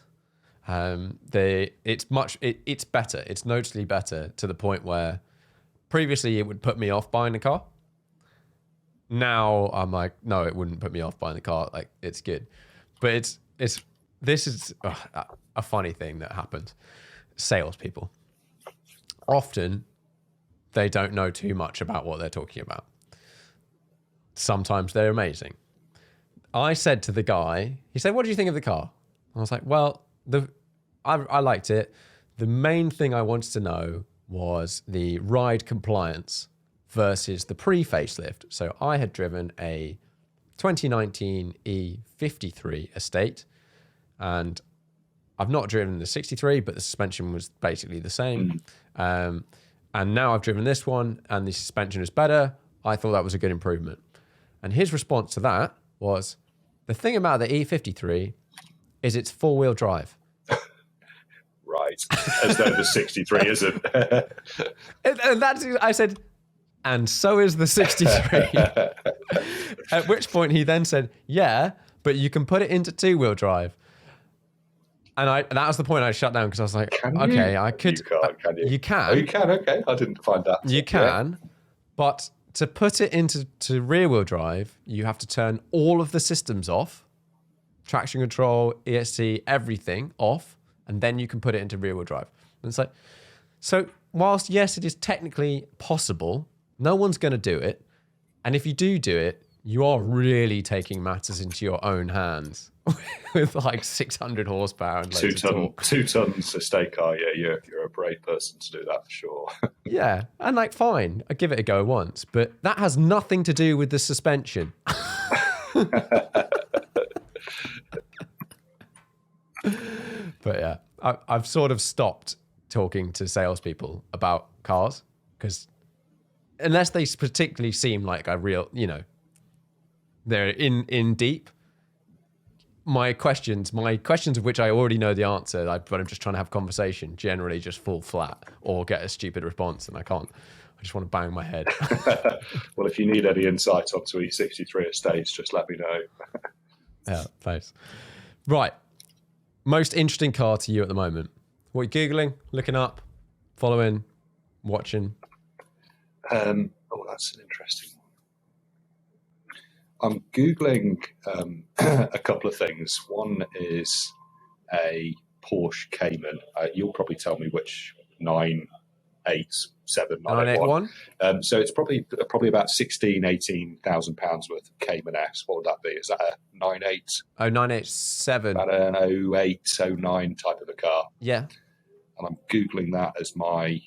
it's better. It's noticeably better to the point where previously it would put me off buying a car. Now I'm like, no, it wouldn't put me off buying the car. Like, it's good, but this is a funny thing that happens. Salespeople often they don't know too much about what they're talking about. Sometimes they're amazing. I said to the guy, he said, "What do you think of the car?" I was like, "Well, I liked it. The main thing I wanted to know was the ride compliance versus the pre-facelift. So I had driven a 2019 E53 estate, and I've not driven the 63, but the suspension was basically the same. And now I've driven this one and the suspension is better. I thought that was a good improvement. And his response to that was, the thing about the E53 is it's four-wheel drive. Right. As though the 63 isn't. And that's, I said, and so is the 63. At which point he then said, yeah, but you can put it into two-wheel drive. And that was the point I shut down, because I was like, okay, I could. You can't, can you? You can. Oh, you can, okay. I didn't find that. You can, but to put it into rear-wheel drive, you have to turn all of the systems off, traction control, ESC, everything off, and then you can put it into rear-wheel drive. And it's like, so whilst, yes, it is technically possible, no one's going to do it. And if you do it, you are really taking matters into your own hands with like 600 horsepower and 2 tons estate car. Yeah, you're a brave person to do that for sure. Yeah, and like, fine, I give it a go once, but that has nothing to do with the suspension. But yeah, I've sort of stopped talking to salespeople about cars, because unless they particularly seem like a real, they're in deep. My questions of which I already know the answer, but I'm just trying to have conversation, generally just fall flat or get a stupid response, and I can't. I just want to bang my head. Well, if you need any insights onto E63 estates, just let me know. Yeah, thanks. Right. Most interesting car to you at the moment? What are you Googling, looking up, following, watching? That's an interesting one. I'm Googling a couple of things. One is a Porsche Cayman. You'll probably tell me which 987, 981. So it's probably about 18,000 pounds worth of Cayman S. What would that be? Is that a 98? Oh, 987. About an 08, 09 type of a car. Yeah. And I'm Googling that as my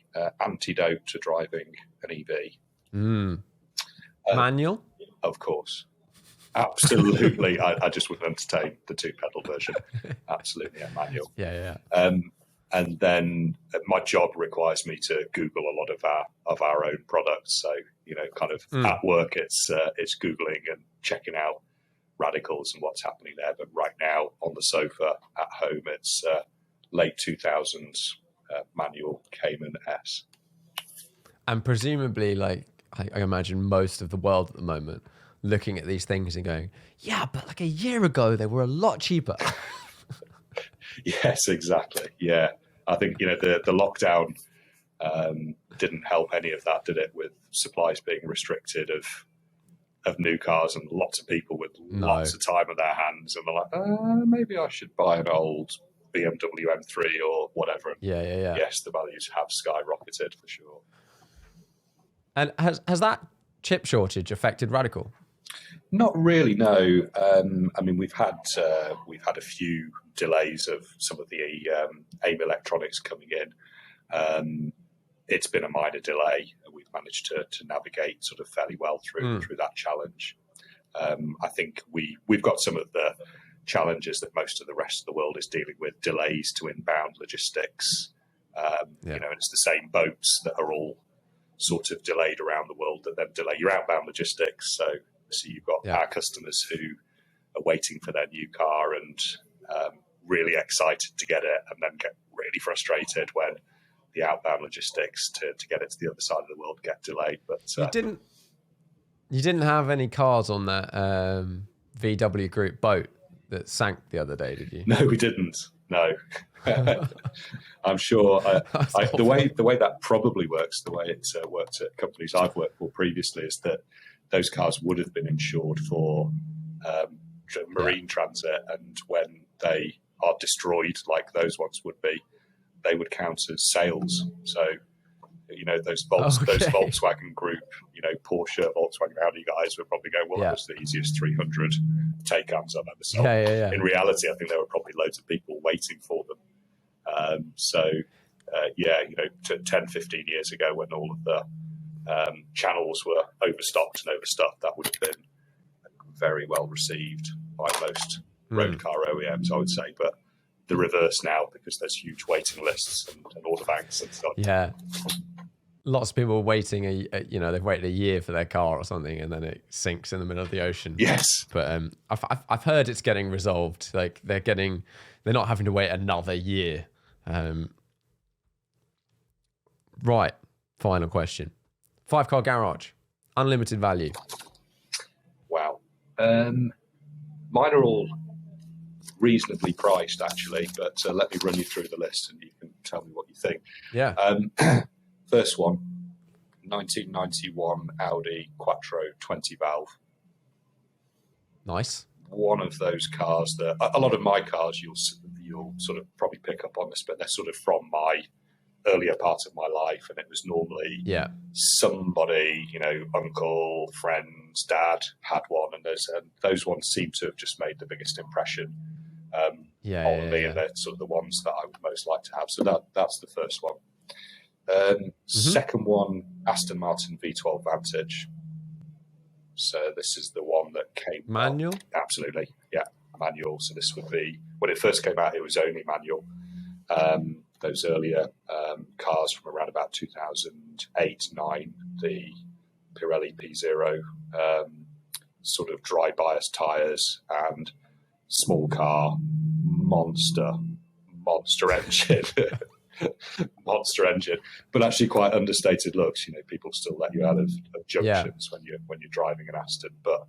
antidote to driving an EV. Manual? Of course. Absolutely. I just wouldn't entertain the 2-pedal version. Absolutely, yeah, manual. Yeah. And then my job requires me to Google a lot of our own products. So, kind of at work, it's Googling and checking out Radicals and what's happening there. But right now on the sofa at home, it's late 2000s manual Cayman S. And presumably, like, I imagine most of the world at the moment looking at these things and going, yeah, but like a year ago, they were a lot cheaper. Yes, exactly. Yeah. I think, the lockdown didn't help any of that, did it? With supplies being restricted of new cars, and lots of people with lots of time on their hands, and they're like, maybe I should buy an old BMW M3 or whatever. And Yeah. yes, the values have skyrocketed for sure. And has that chip shortage affected Radical? Not really, no. I mean, we've had a few delays of some of the AIM electronics coming in. It's been a minor delay. We've managed to navigate sort of fairly well through that challenge. I think we've got some of the challenges that most of the rest of the world is dealing with: delays to inbound logistics. And it's the same boats that are all sort of delayed around the world that then delay your outbound logistics. So you've got our customers who are waiting for their new car and really excited to get it, and then get really frustrated when the outbound logistics to get it to the other side of the world get delayed. But you didn't have any cars on that VW Group boat that sank the other day, did you? No, we didn't. No. I'm sure the way that probably works, the way it worked at companies I've worked for previously, is that those cars would have been insured for marine transit, and when they are destroyed, like those ones would be, they would count as sales. So, those Volkswagen Group, Porsche, Volkswagen, Audi guys would probably go, well, that was the easiest 300 take-ons I've ever sold. In reality, I think there were probably loads of people waiting for them. yeah, 10, 15 years ago when all of the channels were overstocked and overstuffed, that would have been very well received by most road car OEMs, I would say. But the reverse now, because there's huge waiting lists and order banks and stuff. Yeah. Lots of people are waiting, they've waited a year for their car or something, and then it sinks in the middle of the ocean. Yes. But I've heard it's getting resolved. Like they're not having to wait another year. Right. Final question. 5-car garage, unlimited value. Wow. Mine are all reasonably priced, actually, but let me run you through the list and you can tell me what you think. Yeah. First one, 1991 Audi Quattro 20 valve. Nice. One of those cars that a lot of my cars you'll sort of probably pick up on this, but they're sort of from my earlier part of my life, and it was normally somebody, uncle, friends, dad had one, and those ones seem to have just made the biggest impression on me, and they're sort of the ones that I would most like to have. So that's the first one. Second one, Aston Martin V12 Vantage. So this is the one that came manual. Absolutely, yeah, manual. So this would be when it first came out. It was only manual. Those earlier cars from around about 2008-9, the Pirelli P0, sort of dry bias tyres and small car monster engine. Monster engine, but actually quite understated looks. People still let you out of junctions when you're driving an Aston, but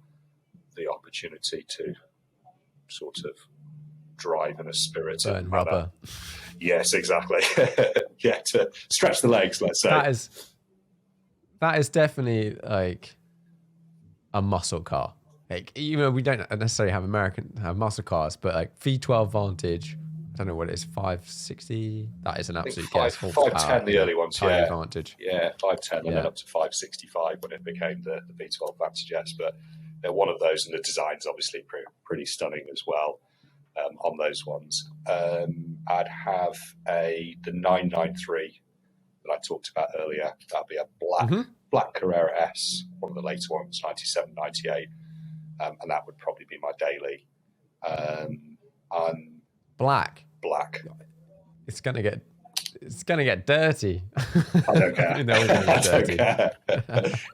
the opportunity to sort of drive in a spirited manner. Yes, exactly. To stretch the legs, let's say. That is definitely like a muscle car. Like, even though we don't necessarily have muscle cars, but like V12 Vantage, I don't know what it is, 560. That is an absolute guess. 510, the early ones, yeah. Vantage. Yeah, 510, and then up to 565 when it became the V12 Vantage S. But they're one of those, and the design's obviously pretty stunning as well on those ones. I'd have the 993 that I talked about earlier. That'd be a black Carrera S, one of the later ones, 97, 98, and that would probably be my daily. Black. It's gonna get dirty. I don't care. I don't care.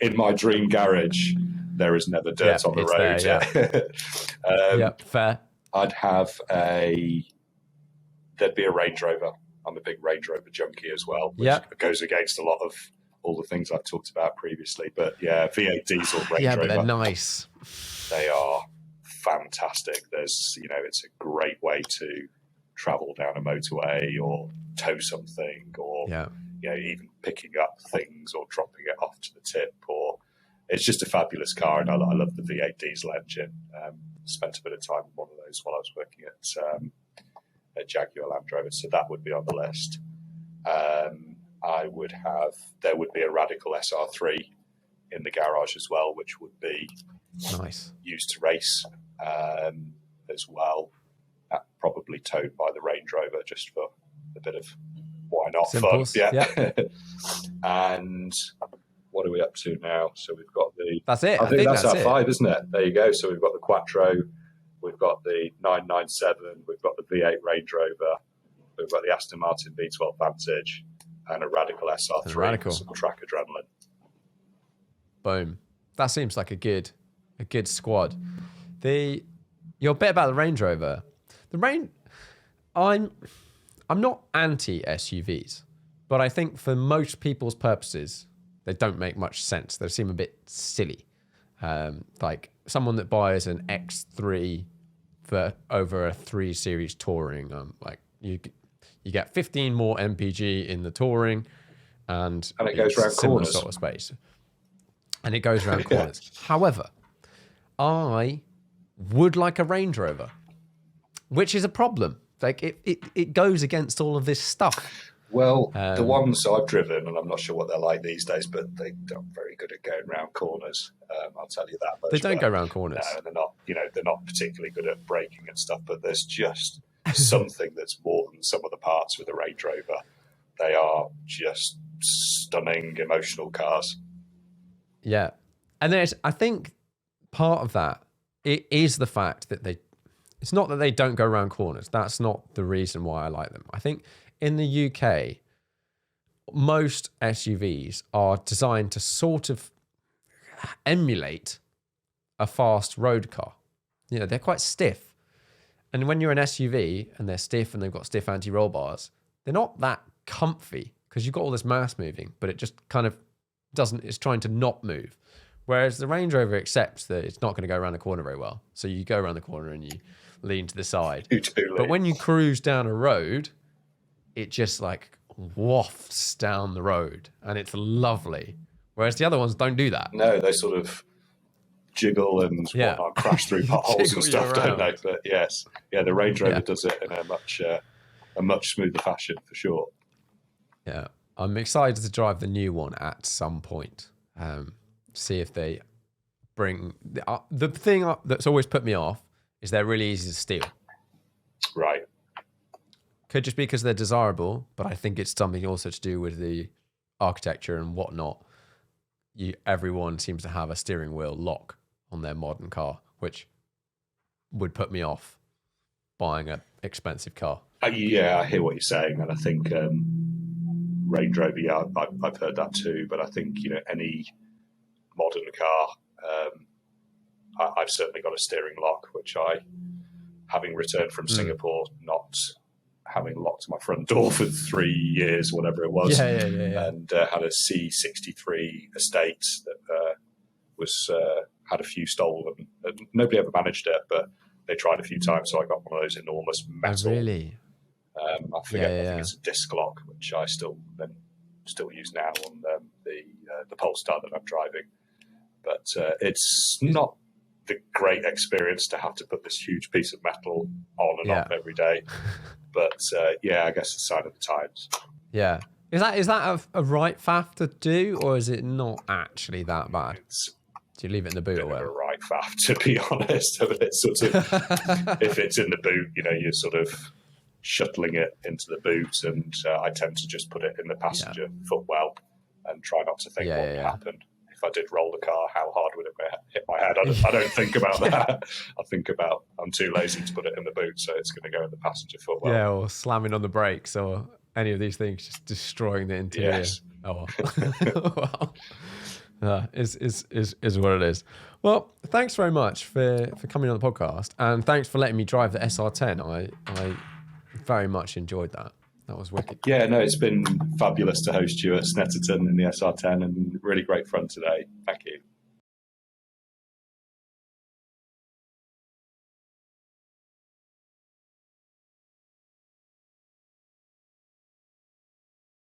In my dream garage, there is never dirt on the road. Fair. I'd have there'd be a Range Rover. I'm a big Range Rover junkie as well, which goes against a lot of all the things I've talked about previously. But yeah, V8 diesel Range Rover. Yeah, but they're nice. They are fantastic. There's, it's a great way to travel down a motorway or tow something, or even picking up things or dropping it off to the tip. Or it's just a fabulous car, and I love the V8 diesel engine. Spent a bit of time with one of those while I was working at Jaguar Land Rover, so that would be on the list. There would be a Radical SR3 in the garage as well, which would be nice, used to race as well. Probably towed by the Range Rover just for a bit of why not fun. Yeah. And what are we up to now? So we've got that's it. I think that's our 5, isn't it? There you go. So we've got the Quattro, we've got the 997, we've got the V8 Range Rover, we've got the Aston Martin V12 Vantage, and a Radical SR3 with some track adrenaline. Boom. That seems like a good squad. Your bit about the Range Rover. I'm not anti SUVs, but I think for most people's purposes, they don't make much sense. They seem a bit silly. Like someone that buys an X3 for over a 3 Series Touring, like you get 15 more MPG in the Touring, and it goes around corners. Sort of space, and it goes around corners. However, I would like a Range Rover, which is a problem. Like it goes against all of this stuff. Well, the ones I've driven, and I'm not sure what they're like these days, but they're not very good at going around corners. I'll tell you that much. They don't go around corners. No, they're not. They're not particularly good at braking and stuff. But there's just something that's more than some of the parts with the Range Rover they are just stunning, emotional cars. Yeah. And I think part of that, it is the fact that it's not that they don't go around corners. That's not the reason why I like them. I think in the UK, most SUVs are designed to sort of emulate a fast road car. You know, they're quite stiff. And when you're an SUV and they're stiff and they've got stiff anti-roll bars, they're not that comfy because you've got all this mass moving, but it just kind of it's trying to not move. Whereas the Range Rover accepts that it's not going to go around the corner very well. So you go around the corner and you lean to the side. But when you cruise down a road, it just like wafts down the road and it's lovely. Whereas the other ones don't do that. No, they sort of jiggle and whatnot, crash through potholes and stuff, don't they? But yes, the Range Rover does it in a much smoother fashion for sure. Yeah, I'm excited to drive the new one at some point. See if they bring the thing that's always put me off is they're really easy to steal. Right. Could just be because they're desirable, but I think it's something also to do with the architecture and whatnot. Everyone seems to have a steering wheel lock on their modern car, which would put me off buying an expensive car. I hear what you're saying, and I think Range Rover, I've heard that too. But I think any modern car, I've certainly got a steering lock, which having returned from Singapore, not having locked my front door for 3 years, whatever it was, and had a C63 estate that had a few stolen. Nobody ever managed it, but they tried a few times, so I got one of those enormous metal. Oh, really? I forget. I think it's a disc lock, which I still use now on the Polestar that I'm driving. But it's not the great experience to have to put this huge piece of metal on and off every day. But I guess it's a sign of the times. Yeah. Is that a right faff to do, or is it not actually that bad? Do you leave it in the boot or whatever? A right faff, to be honest. It's sort of, if it's in the boot, you're sort of shuttling it into the boot, and I tend to just put it in the passenger footwell and try not to think what would happen. If I did roll the car, how hard would it hit my head? I don't think about that. I think about I'm too lazy to put it in the boot, so it's going to go in the passenger footwell. Yeah, or slamming on the brakes, or any of these things, just destroying the interior. Yes. Oh well. Is what it is. Well, thanks very much for coming on the podcast, and thanks for letting me drive the SR10. I very much enjoyed that. That was wicked. Yeah, no, it's been fabulous to host you at Snetterton in the SR10, and really great fun today. Thank you.